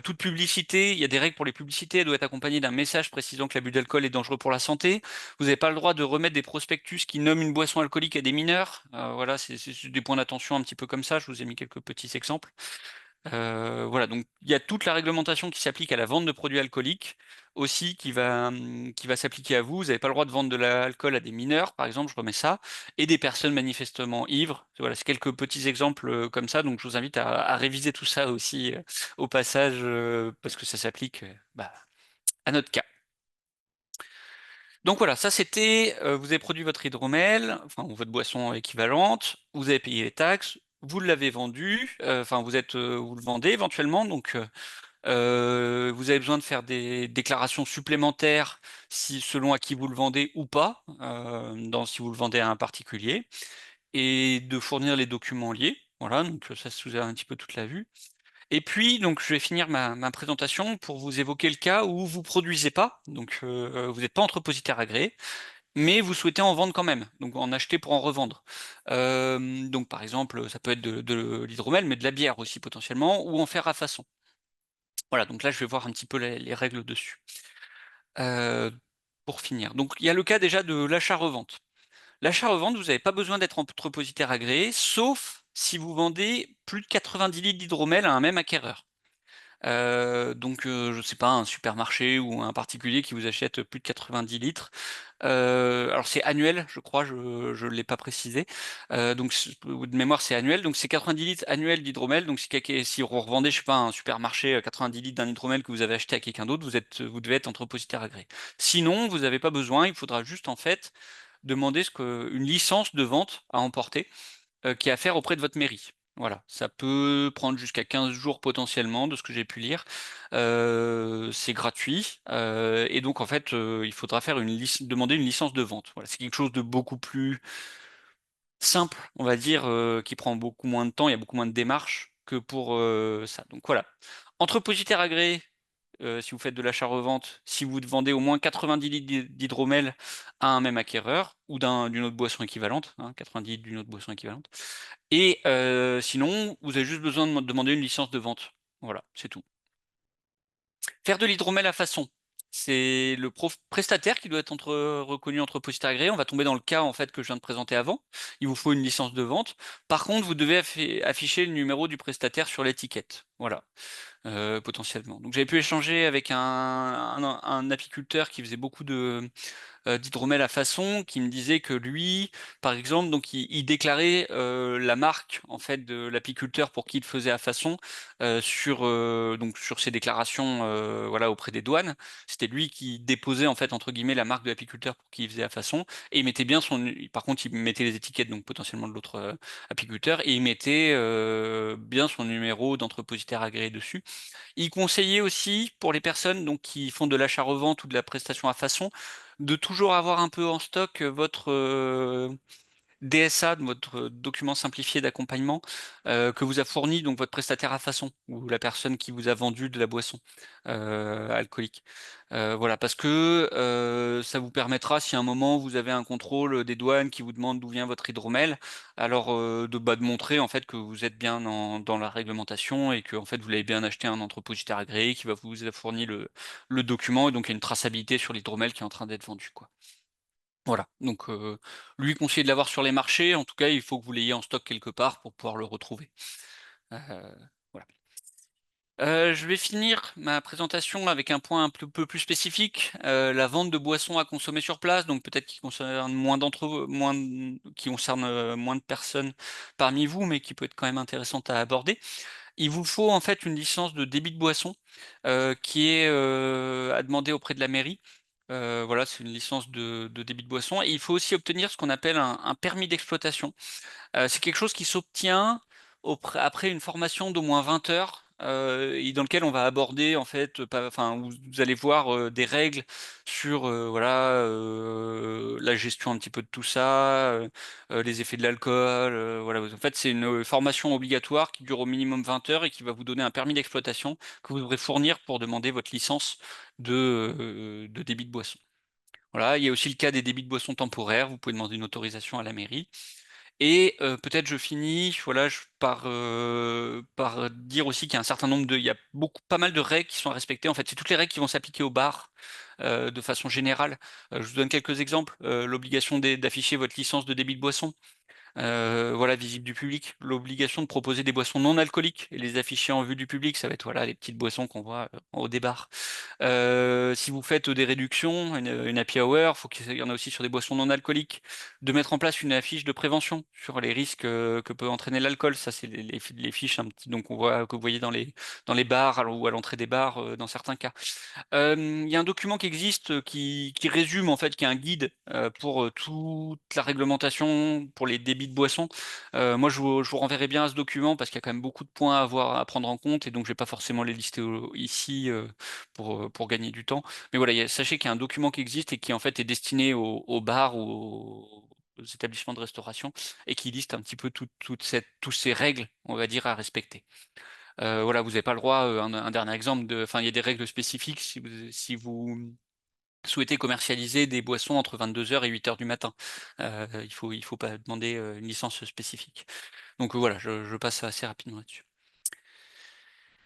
Toute publicité, il y a des règles pour les publicités, elle doit être accompagnée d'un message précisant que l'abus d'alcool est dangereux pour la santé. Vous n'avez pas le droit de remettre des prospectus qui nomment une boisson alcoolique à des mineurs. Voilà, c'est des points d'attention un petit peu comme ça. Je vous ai mis quelques petits exemples. Voilà, donc il y a toute la réglementation qui s'applique à la vente de produits alcooliques aussi qui va s'appliquer à vous. Vous n'avez pas le droit de vendre de l'alcool à des mineurs, par exemple, je remets ça, et des personnes manifestement ivres. Voilà, c'est quelques petits exemples comme ça, donc je vous invite à réviser tout ça aussi au passage, parce que ça s'applique à notre cas. Donc voilà, ça c'était, vous avez produit votre hydromel, enfin ou votre boisson équivalente, vous avez payé les taxes, vous l'avez vendu, enfin vous le vendez éventuellement, donc vous avez besoin de faire des déclarations supplémentaires selon à qui vous le vendez ou pas, si vous le vendez à un particulier, et de fournir les documents liés. Voilà, donc ça vous avez un petit peu toute la vue. Et puis, donc, je vais finir ma présentation pour vous évoquer le cas où vous produisez pas, donc vous n'êtes pas entrepositaire agréé, mais vous souhaitez en vendre quand même, donc en acheter pour en revendre. Donc, par exemple, ça peut être de l'hydromel, mais de la bière aussi potentiellement, ou en faire à façon. Voilà, donc là, je vais voir un petit peu les règles dessus. Euh, pour finir. Donc, il y a le cas déjà de l'achat-revente. L'achat-revente, vous n'avez pas besoin d'être entrepositaire agréé, sauf si vous vendez plus de 90 litres d'hydromel à un même acquéreur. Donc, je sais pas, un supermarché ou un particulier qui vous achète plus de 90 litres. Alors c'est annuel, je crois, je ne l'ai pas précisé. Donc de mémoire, c'est annuel. Donc c'est 90 litres annuels d'hydromel. Donc si vous revendez, je sais pas, un supermarché 90 litres d'un hydromel que vous avez acheté à quelqu'un d'autre, vous devez être entrepositaire agréé. Sinon, vous n'avez pas besoin. Il faudra juste en fait demander une licence de vente à emporter qui est à faire auprès de votre mairie. Voilà, ça peut prendre jusqu'à 15 jours potentiellement, de ce que j'ai pu lire. C'est gratuit. Et donc, en fait, il faudra faire demander une licence de vente. Voilà, c'est quelque chose de beaucoup plus simple, on va dire, qui prend beaucoup moins de temps, il y a beaucoup moins de démarches que pour ça. Donc voilà. Entrepositaire agréé, si vous faites de l'achat-revente, si vous vendez au moins 90 litres d'hydromel à un même acquéreur ou d'une autre boisson équivalente, hein, 90 litres d'une autre boisson équivalente. Et sinon, vous avez juste besoin de demander une licence de vente. Voilà, c'est tout. Faire de l'hydromel à façon. C'est le prestataire qui doit être reconnu entrepositaire agréé. On va tomber dans le cas en fait que je viens de présenter avant. Il vous faut une licence de vente. Par contre, vous devez afficher le numéro du prestataire sur l'étiquette. Voilà, potentiellement. Donc j'avais pu échanger avec un apiculteur qui faisait beaucoup d'hydromel à façon, qui me disait que lui, par exemple, donc il déclarait la marque en fait de l'apiculteur pour qui il faisait à façon donc sur ses déclarations voilà auprès des douanes. C'était lui qui déposait en fait entre guillemets la marque de l'apiculteur pour qui il faisait à façon et il mettait bien par contre il mettait les étiquettes donc potentiellement de l'autre apiculteur et il mettait bien son numéro d'entrepositaire agréé dessus. Il conseillait aussi pour les personnes donc qui font de l'achat-revente ou de la prestation à façon de toujours avoir un peu en stock votre DSA, votre document simplifié d'accompagnement que vous a fourni donc votre prestataire à façon ou la personne qui vous a vendu de la boisson alcoolique. Voilà, parce que ça vous permettra, si à un moment vous avez un contrôle des douanes qui vous demande d'où vient votre hydromel, alors de montrer en fait que vous êtes bien dans la réglementation et que en fait vous l'avez bien acheté à un entrepositaire agréé qui va vous fournir le document et donc il y a une traçabilité sur l'hydromel qui est en train d'être vendu, quoi. Voilà, donc lui conseiller de l'avoir sur les marchés. En tout cas, il faut que vous l'ayez en stock quelque part pour pouvoir le retrouver. Heu, voilà. Je vais finir ma présentation avec un point un peu plus spécifique, la vente de boissons à consommer sur place, donc peut-être qui concerne, moins de personnes parmi vous, mais qui peut être quand même intéressante à aborder. Il vous faut en fait une licence de débit de boisson, qui est, à demander auprès de la mairie. Voilà, c'est une licence de débit de boisson et il faut aussi obtenir ce qu'on appelle un permis d'exploitation. C'est quelque chose qui s'obtient après une formation d'au moins 20 heures, et dans lequel on va aborder en fait, pas enfin, vous allez voir, des règles sur, voilà, la gestion un petit peu de tout ça, les effets de l'alcool, voilà. En fait, c'est une, formation obligatoire qui dure au minimum 20 heures et qui va vous donner un permis d'exploitation que vous devrez fournir pour demander votre licence de débit de boisson. Voilà, il y a aussi le cas des débits de boissons temporaires, vous pouvez demander une autorisation à la mairie. Et peut-être je finis, voilà, par dire aussi qu'il y a un certain nombre il y a pas mal de règles qui sont à respecter. En fait, c'est toutes les règles qui vont s'appliquer aux bars, de façon générale. Je vous donne quelques exemples. L'obligation d'afficher votre licence de débit de boisson, voilà, visible du public. L'obligation de proposer des boissons non alcooliques et les afficher en vue du public, ça va être, voilà, les petites boissons qu'on voit, en haut des bars. Si vous faites des réductions, une happy hour, faut qu'il y en a aussi sur des boissons non alcooliques. De mettre en place une affiche de prévention sur les risques que peut entraîner l'alcool. Ça, c'est les fiches un petit, donc on voit que vous voyez dans les bars ou à l'entrée des bars dans certains cas. Il y a un document qui existe qui résume en fait, qui est un guide pour toute la réglementation pour les débits de boissons. Moi, je vous renverrai bien à ce document parce qu'il y a quand même beaucoup de points à prendre en compte et donc je vais pas forcément les lister ici pour gagner du temps. Mais voilà, sachez qu'il y a un document qui existe et qui en fait est destiné aux bars ou aux établissements de restauration et qui liste un petit peu toutes ces règles, on va dire, à respecter. Voilà, vous n'avez pas le droit, un dernier exemple enfin, il y a des règles spécifiques si vous souhaitez commercialiser des boissons entre 22 heures et 8 heures du matin. Il faut pas demander, une licence spécifique. Donc voilà, je passe assez rapidement là-dessus.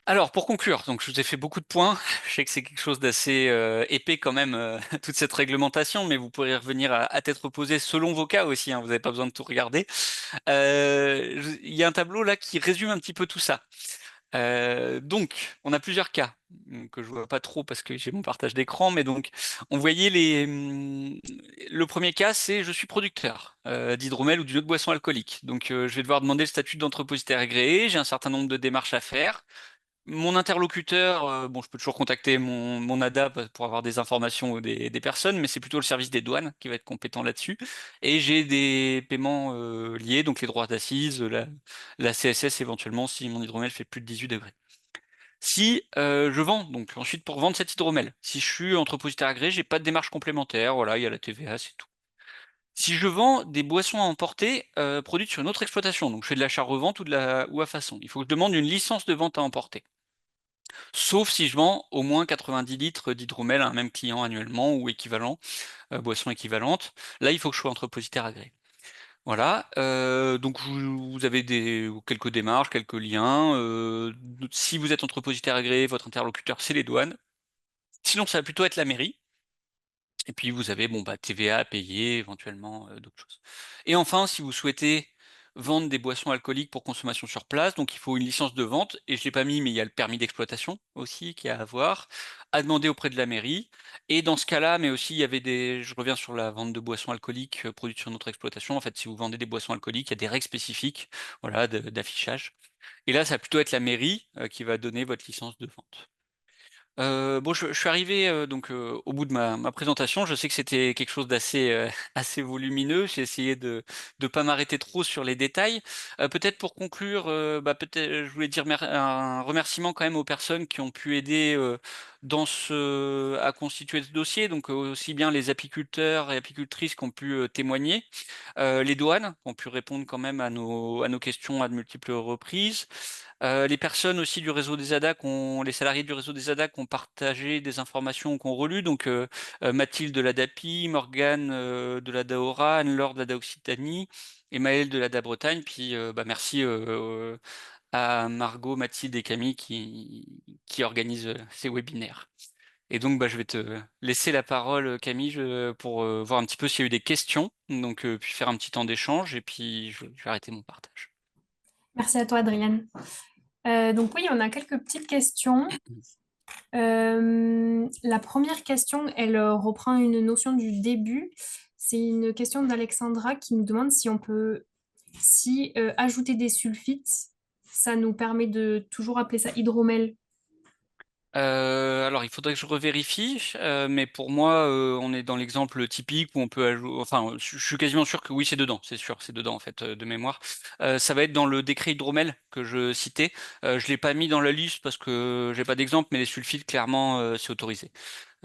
Alors pour conclure, donc je vous ai fait beaucoup de points. Je sais que c'est quelque chose d'assez, épais quand même, toute cette réglementation, mais vous pourrez y revenir à tête reposée selon vos cas aussi, hein, vous n'avez pas besoin de tout regarder. Il y a un tableau là qui résume un petit peu tout ça. Donc, on a plusieurs cas que je vois pas trop parce que j'ai mon partage d'écran, mais donc on voyait le premier cas, c'est je suis producteur d'hydromel ou d'une autre boisson alcoolique. Donc, je vais devoir demander le statut d'entrepositaire agréé. J'ai un certain nombre de démarches à faire. mon interlocuteur, bon, je peux toujours contacter mon ADA pour avoir des informations ou des personnes, mais c'est plutôt le service des douanes qui va être compétent là-dessus. Et j'ai des paiements liés, donc les droits d'assises, la CSS éventuellement si mon hydromel fait plus de 18 degrés. Si je vends, donc ensuite pour vendre cet hydromel, si je suis entrepositaire agréé, j'ai pas de démarche complémentaire, voilà, il y a la TVA, c'est tout. Si je vends des boissons à emporter produites sur une autre exploitation, donc je fais de l'achat-revente ou à façon, il faut que je demande une licence de vente à emporter. Sauf si je vends au moins 90 litres d'hydromel à un même client annuellement ou équivalent, boisson équivalente. Là, il faut que je sois entrepositaire agréé. Voilà, donc vous avez quelques démarches, quelques liens. Si vous êtes entrepositaire agréé, votre interlocuteur, c'est les douanes. Sinon, ça va plutôt être la mairie. Et puis vous avez bon, bah, TVA à payer, éventuellement d'autres choses. Et enfin, si vous souhaitez vendre des boissons alcooliques pour consommation sur place, donc il faut une licence de vente, et je ne l'ai pas mis, mais il y a le permis d'exploitation aussi qui est à avoir, à demander auprès de la mairie. Et dans ce cas-là, mais aussi il y avait je reviens sur la vente de boissons alcooliques produites sur notre exploitation. En fait, si vous vendez des boissons alcooliques, il y a des règles spécifiques, voilà, d'affichage. Et là, ça va plutôt être la mairie qui va donner votre licence de vente. Bon, je suis arrivé donc au bout de ma présentation. Je sais que c'était quelque chose d'assez assez volumineux. J'ai essayé de pas m'arrêter trop sur les détails. Peut-être pour conclure, bah, peut-être, je voulais dire un remerciement quand même aux personnes qui ont pu aider à constituer ce dossier. Donc aussi bien les apiculteurs et apicultrices qui ont pu témoigner, les douanes qui ont pu répondre quand même à nos questions à de multiples reprises. Les personnes aussi du réseau des ADA, les salariés du réseau des ADA qui ont partagé des informations, qui ont relu, donc Mathilde de l'ADAPI, Morgane de l'ADAORA, Anne-Laure de l'ADA Occitanie, et Maëlle de l'ADA Bretagne, puis bah, merci à Margot, Mathilde et Camille qui organisent ces webinaires. Et donc bah, je vais te laisser la parole, Camille, pour voir un petit peu s'il y a eu des questions, donc puis faire un petit temps d'échange, et puis je vais arrêter mon partage. Merci à toi, Adrienne. Donc oui, on a quelques petites questions. La première question, elle reprend une notion du début. C'est une question d'Alexandra qui nous demande si on peut, si ajouter des sulfites, ça nous permet de toujours appeler ça hydromel. Alors, il faudrait que je revérifie, mais pour moi, on est dans l'exemple typique où on peut ajouter. Enfin, je suis quasiment sûr que oui, c'est dedans, c'est sûr, c'est dedans en fait, de mémoire. Ça va être dans le décret hydromel que je citais. Je l'ai pas mis dans la liste parce que j'ai pas d'exemple, mais les sulfites, clairement, c'est autorisé.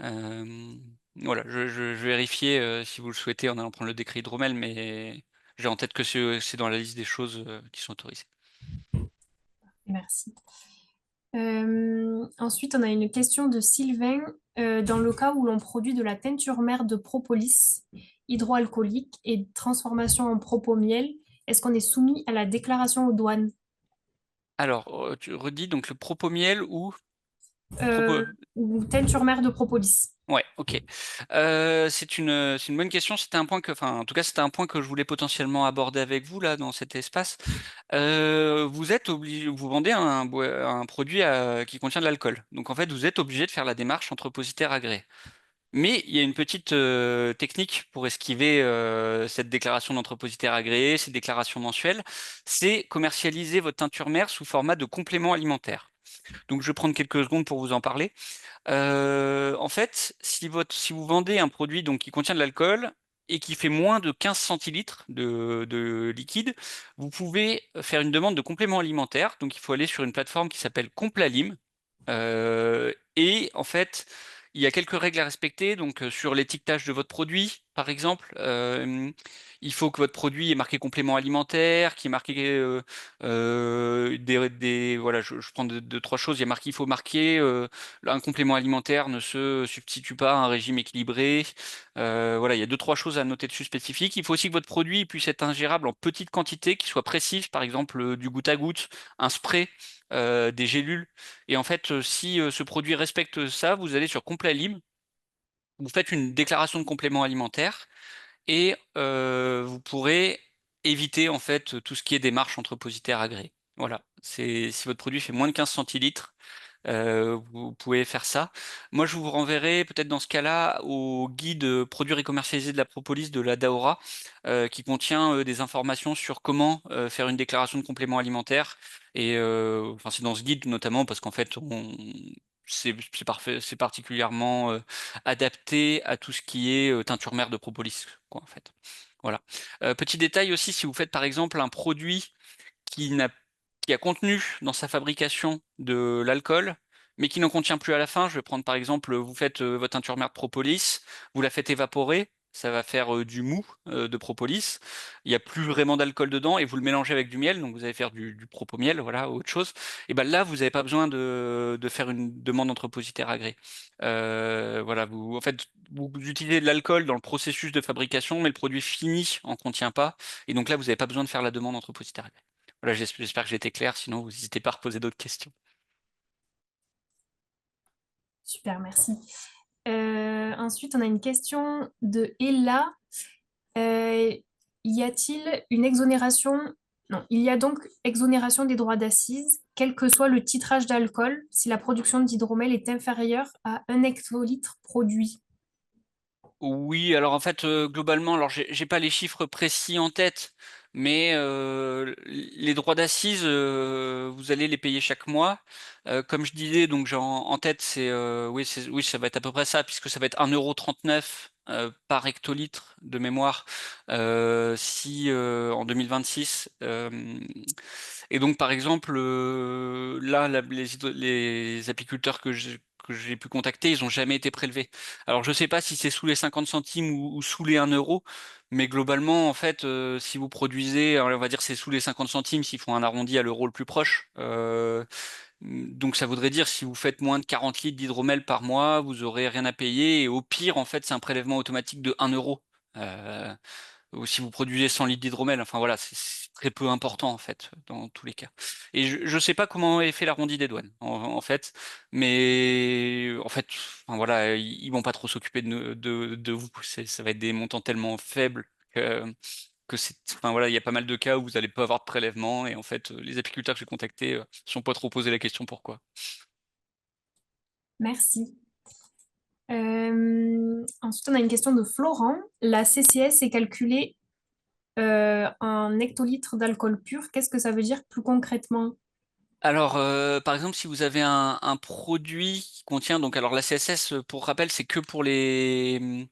Euh, voilà, je vais vérifier si vous le souhaitez en allant prendre le décret hydromel, mais j'ai en tête que c'est dans la liste des choses qui sont autorisées. Merci. Ensuite, on a une question de Sylvain. Dans le cas où l'on produit de la teinture mère de propolis hydroalcoolique et de transformation en propomiel, est-ce qu'on est soumis à la déclaration aux douanes? Alors, tu redis donc le propomiel ou Euh, propos. ou teinture mère de propolis? Ouais, ok. C'est une bonne question. C'était un point enfin, en tout cas, c'était un point que je voulais potentiellement aborder avec vous là dans cet espace. Vous êtes obligé, vous vendez un produit qui contient de l'alcool. Donc en fait, vous êtes obligé de faire la démarche entrepositaire agréé. Mais il y a une petite technique pour esquiver cette déclaration d'entrepositaire agréé, ces déclarations mensuelles. C'est commercialiser votre teinture mère sous format de complément alimentaire. Donc je vais prendre quelques secondes pour vous en parler. En fait, si vous vendez un produit donc, qui contient de l'alcool et qui fait moins de 15 centilitres de liquide, vous pouvez faire une demande de complément alimentaire. Donc, il faut aller sur une plateforme qui s'appelle Complalim. Et en fait, il y a quelques règles à respecter. Donc, sur l'étiquetage de votre produit, par exemple, il faut que votre produit ait marqué complément alimentaire, qui est marqué voilà, je prends deux, trois choses. Il faut marquer un complément alimentaire ne se substitue pas à un régime équilibré. Voilà, il y a deux, trois choses à noter dessus spécifiques. Il faut aussi que votre produit puisse être ingérable en petite quantité, qui soit précise, par exemple du goutte à goutte, un spray, des gélules. Et en fait, si ce produit respecte ça, vous allez sur Complalim, vous faites une déclaration de complément alimentaire et vous pourrez éviter en fait tout ce qui est démarche entrepositaire agréée. Voilà, c'est si votre produit fait moins de 15 centilitres, vous pouvez faire ça. Moi, je vous renverrai peut-être dans ce cas-là au guide produire et commercialiser de la propolis de la Daora, qui contient des informations sur comment faire une déclaration de complément alimentaire. Et enfin, c'est dans ce guide notamment parce qu'en fait, c'est parfait, c'est particulièrement adapté à tout ce qui est teinture mère de propolis, quoi, en fait. Voilà. Petit détail aussi, si vous faites par exemple un produit qui n'a qui a contenu dans sa fabrication de l'alcool, mais qui n'en contient plus à la fin. Je vais prendre par exemple, vous faites votre teinture mère de propolis, vous la faites évaporer, ça va faire du mou de propolis. Il n'y a plus vraiment d'alcool dedans et vous le mélangez avec du miel, donc vous allez faire du propomiel, voilà, autre chose. Et ben là, vous n'avez pas besoin de faire une demande d'entrepositaire agréé. Voilà, en fait, vous utilisez de l'alcool dans le processus de fabrication, mais le produit fini en contient pas. Et donc là, vous n'avez pas besoin de faire la demande d'entrepositaire agréé. Voilà, j'espère que j'ai été clair, sinon vous n'hésitez pas à reposer d'autres questions. Super, merci. Ensuite, on a une question de Ella. Euh, Y a-t-il une exonération? Non, il y a donc exonération des droits d'accise, quel que soit le titrage d'alcool, si la production d'hydromel est inférieure à 1 hectolitre produit. Oui, alors en fait, globalement, alors j'ai pas les chiffres précis en tête, mais les droits d'assises, vous allez les payer chaque mois. Comme je disais, donc j'ai en tête, oui, ça va être à peu près ça, puisque ça va être 1,39 € par hectolitre de mémoire si en 2026. Et donc, par exemple, là, les apiculteurs que j'ai pu contacter, ils n'ont jamais été prélevés. Alors, je ne sais pas si c'est sous les 50 centimes ou sous les 1 €, mais globalement, en fait, si vous produisez, alors, on va dire c'est sous les 50 centimes s'ils font un arrondi à l'euro le plus proche. Donc, ça voudrait dire si vous faites moins de 40 litres d'hydromel par mois, vous aurez rien à payer. Et au pire, en fait, c'est un prélèvement automatique de 1 €. Euh, ou si vous produisez 100 litres d'hydromel, enfin voilà, c'est très peu important en fait, dans tous les cas. Et je sais pas comment est fait l'arrondi des douanes, en fait, mais en fait, enfin, voilà, ils vont pas trop s'occuper de vous. Ça va être des montants tellement faibles que enfin voilà, il y a pas mal de cas où vous n'allez pas avoir de prélèvement, et en fait, les apiculteurs que j'ai contactés ne sont pas trop posé la question pourquoi. Merci. Ensuite, on a une question de Florent. La CCS est calculée en hectolitres d'alcool pur. Qu'est-ce que ça veut dire plus concrètement? Alors, par exemple, si vous avez un produit qui contient, donc alors la CSS, pour rappel, c'est que pour les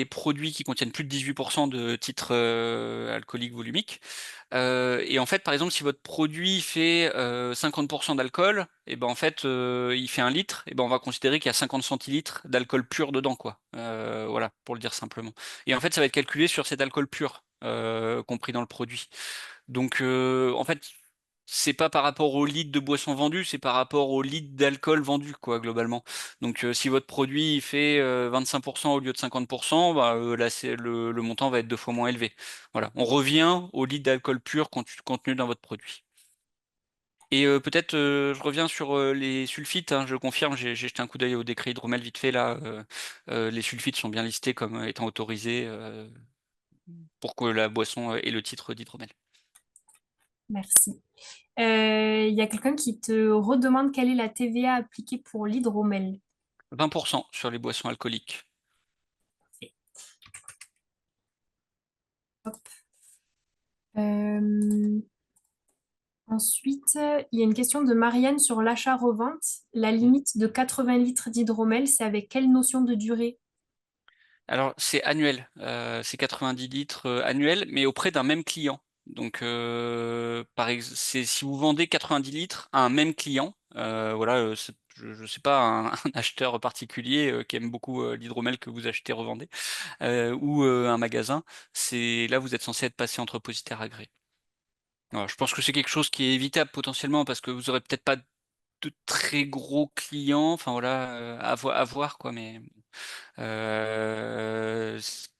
produits qui contiennent plus de 18% de titres alcooliques volumiques. Et en fait, par exemple, si votre produit fait 50% d'alcool, et ben en fait, il fait 1 litre, et ben on va considérer qu'il y a 50 centilitres d'alcool pur dedans, quoi. Voilà, pour le dire simplement. Et en fait, ça va être calculé sur cet alcool pur compris dans le produit. Donc, en fait, c'est pas par rapport au litre de boisson vendu, c'est par rapport au litre d'alcool vendu, quoi, globalement. Donc, si votre produit il fait 25% au lieu de 50%, bah, là, le montant va être 2 fois moins élevé. Voilà, on revient au litre d'alcool pur contenu dans votre produit. Et peut-être, je reviens sur les sulfites, hein, je confirme, j'ai jeté un coup d'œil au décret hydromel vite fait là. Les sulfites sont bien listés comme étant autorisés pour que la boisson ait le titre d'hydromel. Merci. Il y a quelqu'un qui te redemande quelle est la TVA appliquée pour l'hydromel. 20% sur les boissons alcooliques. Euh, Ensuite, il y a une question de Marianne sur l'achat-revente. La limite de 80 litres d'hydromel, c'est avec quelle notion de durée? Alors, c'est annuel, c'est 90 litres annuel, mais auprès d'un même client. Donc, c'est si vous vendez 90 litres à un même client, voilà, je ne sais pas, un acheteur particulier qui aime beaucoup l'hydromel que vous achetez, revendez, ou un magasin, c'est là vous êtes censé être passé entrepositaire agréé. Voilà, je pense que c'est quelque chose qui est évitable potentiellement parce que vous aurez peut-être pas de très gros clients, enfin voilà, à voir quoi, mais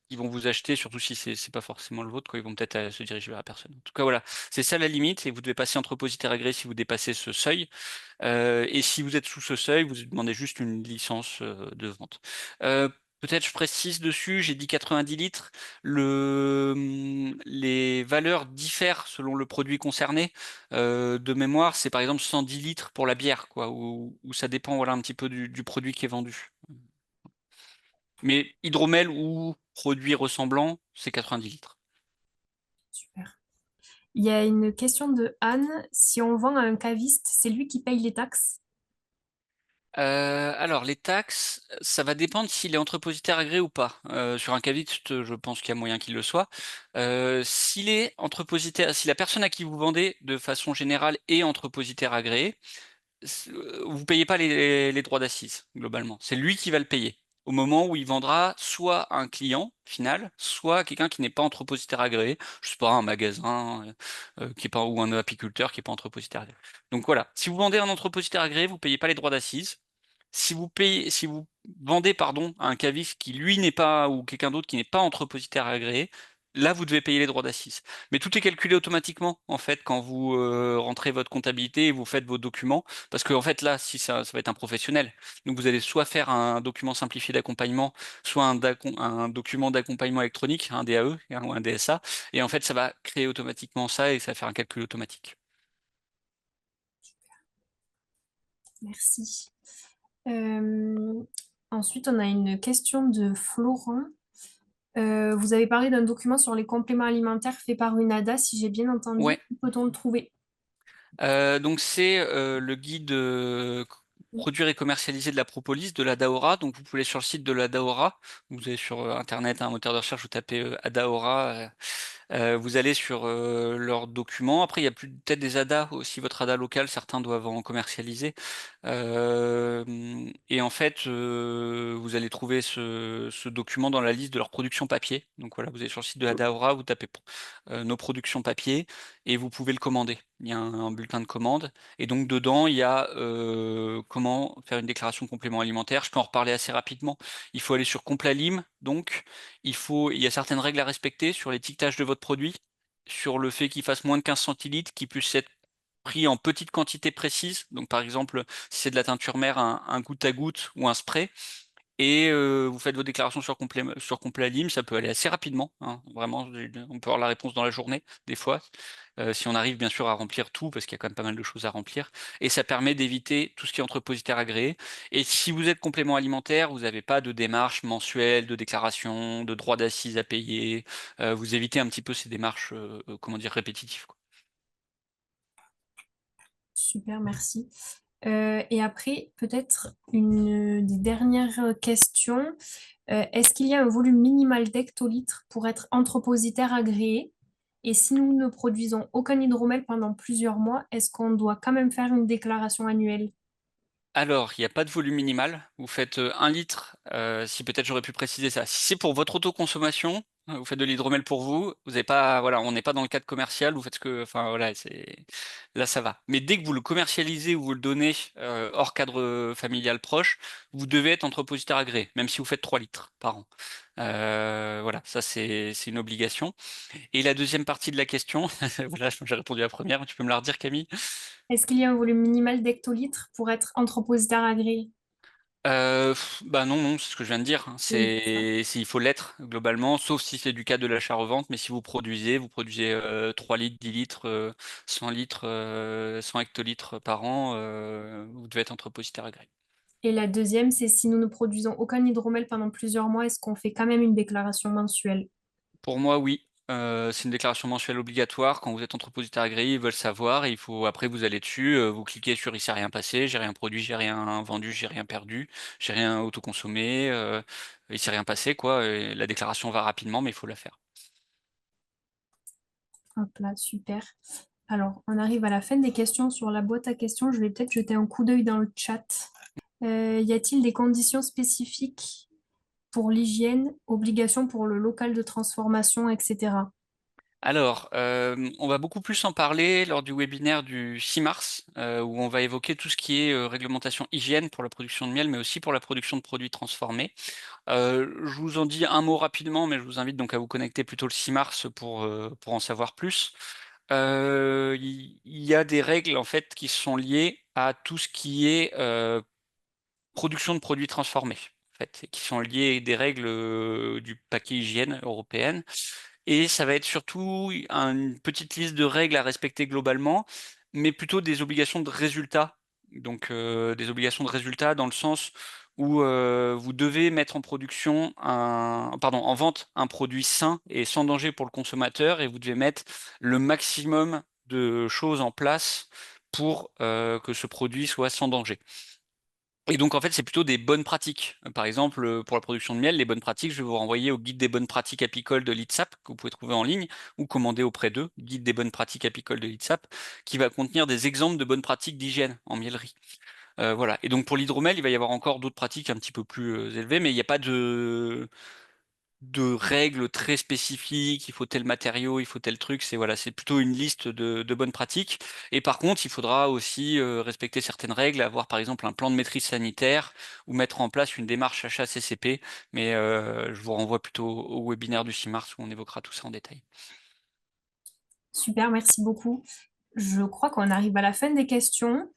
ils vont vous acheter, surtout si c'est pas forcément le vôtre, quoi, ils vont peut-être se diriger vers la personne. En tout cas, voilà, c'est ça la limite, et vous devez passer entrepositaire agréé si vous dépassez ce seuil. Et si vous êtes sous ce seuil, vous demandez juste une licence de vente. Peut-être je précise dessus, j'ai dit 90 litres. les valeurs diffèrent selon le produit concerné. De mémoire, c'est par exemple 110 litres pour la bière, quoi, où ça dépend voilà, un petit peu du produit qui est vendu. Mais hydromel ou produit ressemblant, c'est 90 litres. Super. Il y a une question de Anne. Si on vend à un caviste, c'est lui qui paye les taxes? Alors, les taxes, ça va dépendre s'il est entrepositaire agréé ou pas. Sur un caviste, je pense qu'il y a moyen qu'il le soit. S'il est entrepositaire, si la personne à qui vous vendez, de façon générale, est entrepositaire agréé, vous payez pas les droits d'accise, globalement. C'est lui qui va le payer au moment où il vendra soit à un client final, soit à quelqu'un qui n'est pas entrepositaire agréé, je sais pas, un magasin qui est pas, ou un apiculteur qui n'est pas entrepositaire agréé. Donc voilà, si vous vendez à un entrepositaire agréé, vous payez pas les droits d'accise. Si vous vendez, pardon, à un caviste qui lui n'est pas, ou quelqu'un d'autre qui n'est pas entrepositaire agréé, là vous devez payer les droits d'accise. Mais tout est calculé automatiquement en fait quand vous rentrez votre comptabilité et vous faites vos documents, parce que en fait là, si ça va être un professionnel, donc vous allez soit faire un document simplifié d'accompagnement, soit un document d'accompagnement électronique, un DAE ou un DSA, et en fait ça va créer automatiquement ça et ça va faire un calcul automatique. Merci. Euh, Ensuite, on a une question de Florent. Vous avez parlé d'un document sur les compléments alimentaires fait par une ADA, si j'ai bien entendu. Ouais. Où peut-on le trouver? Donc c'est le guide produire et commercialiser de la propolis de la Daora. Donc vous pouvez aller sur le site de la Daora. Vous allez sur Internet, un moteur de recherche, vous tapez Adaora. Vous allez sur leurs documents. Après, il y a peut-être des ADA aussi, votre ADA local, certains doivent en commercialiser. Euh, et en fait, vous allez trouver ce document dans la liste de leur production papier. Donc voilà, vous allez sur le site de Adaora, vous tapez nos productions papier et vous pouvez le commander. Il y a un bulletin de commande. Et donc dedans, il y a comment faire une déclaration complément alimentaire. Je peux en reparler assez rapidement. Il faut aller sur Complalim, donc il y a certaines règles à respecter sur l'étiquetage de votre produit, sur le fait qu'il fasse moins de 15 centilitres, qu'il puisse être pris en petites quantités précises. Donc par exemple, si c'est de la teinture mère, un goutte à goutte ou un spray. Et vous faites vos déclarations sur Complalim, ça peut aller assez rapidement, hein. Vraiment, on peut avoir la réponse dans la journée, des fois, si on arrive bien sûr à remplir tout, parce qu'il y a quand même pas mal de choses à remplir. Et ça permet d'éviter tout ce qui est entrepositaire agréé. Et si vous êtes complément alimentaire, vous n'avez pas de démarche mensuelle, de déclaration, de droit d'accise à payer. Vous évitez un petit peu ces démarches, comment dire, répétitives, quoi. Super, merci. Et après, peut-être une des dernières questions. Est-ce qu'il y a un volume minimal d'hectolitres pour être entrepositaire agréé? Et si nous ne produisons aucun hydromel pendant plusieurs mois, est-ce qu'on doit quand même faire une déclaration annuelle? Alors, il n'y a pas de volume minimal. Vous faites 1 litre, si peut-être j'aurais pu préciser ça. Si c'est pour votre autoconsommation, vous faites de l'hydromel pour vous, vous n'avez pas, voilà, on n'est pas dans le cadre commercial, vous faites ce que, enfin voilà, là ça va. Mais dès que vous le commercialisez ou vous le donnez hors cadre familial proche, vous devez être entrepositaire agréé, même si vous faites 3 litres par an. Voilà, ça c'est une obligation. Et la deuxième partie de la question, voilà, j'ai répondu à la première, tu peux me la redire, Camille? Est-ce qu'il y a un volume minimal d'hectolitres pour être entrepositaire agréé? Bah non, non, c'est ce que je viens de dire, hein. Oui, c'est ça. Il faut l'être globalement, sauf si c'est du cas de l'achat-revente, mais si vous produisez 3 litres, 10 litres, 100 litres, 100 hectolitres par an, vous devez être entrepositaire agréé. Et la deuxième, c'est si nous ne produisons aucun hydromel pendant plusieurs mois, est-ce qu'on fait quand même une déclaration mensuelle? Pour moi, oui. C'est une déclaration mensuelle obligatoire. Quand vous êtes entrepositaire agréé, ils veulent savoir. Et il faut après vous allez dessus, vous cliquez sur il s'est rien passé, j'ai rien produit, j'ai rien vendu, j'ai rien perdu, j'ai rien autoconsommé, il s'est rien passé quoi. Et la déclaration va rapidement, mais il faut la faire. Hop là, super. Alors, on arrive à la fin des questions sur la boîte à questions. Je vais peut-être jeter un coup d'œil dans le chat. Y a-t-il des conditions spécifiques pour l'hygiène, obligations pour le local de transformation, etc. Alors, on va beaucoup plus en parler lors du webinaire du 6 mars, où on va évoquer tout ce qui est réglementation hygiène pour la production de miel, mais aussi pour la production de produits transformés. Je vous en dis un mot rapidement, mais je vous invite donc à vous connecter plutôt le 6 mars pour en savoir plus. Il y a des règles en fait qui sont liées à tout ce qui est production de produits transformés, en fait, et qui sont liées à des règles du paquet hygiène européenne. Et ça va être surtout une petite liste de règles à respecter globalement, mais plutôt des obligations de résultat. Donc des obligations de résultat dans le sens où vous devez mettre en production en vente un produit sain et sans danger pour le consommateur, et vous devez mettre le maximum de choses en place pour que ce produit soit sans danger. Et donc en fait, c'est plutôt des bonnes pratiques. Par exemple, pour la production de miel, les bonnes pratiques, je vais vous renvoyer au guide des bonnes pratiques apicoles de l'ITSAP, que vous pouvez trouver en ligne, ou commander auprès d'eux, guide des bonnes pratiques apicoles de l'ITSAP, qui va contenir des exemples de bonnes pratiques d'hygiène en miellerie. Voilà. Et donc pour l'hydromel, il va y avoir encore d'autres pratiques un petit peu plus élevées, mais il n'y a pas de règles très spécifiques, il faut tel matériau, il faut tel truc, c'est voilà, c'est plutôt une liste de bonnes pratiques. Et par contre, il faudra aussi respecter certaines règles, avoir par exemple un plan de maîtrise sanitaire ou mettre en place une démarche HACCP. Mais je vous renvoie plutôt au webinaire du 6 mars où on évoquera tout ça en détail. Super, merci beaucoup. Je crois qu'on arrive à la fin des questions.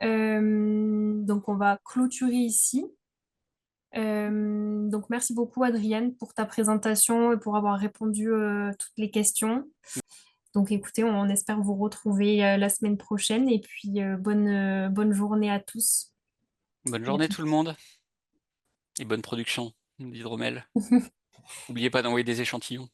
Donc, on va clôturer ici. Donc, merci beaucoup, Adrienne, pour ta présentation et pour avoir répondu à toutes les questions. Donc, écoutez, on espère vous retrouver la semaine prochaine et puis bonne journée à tous Bonne et à journée toutes. tout le monde et bonne production d'hydromel. N'oubliez pas d'envoyer des échantillons.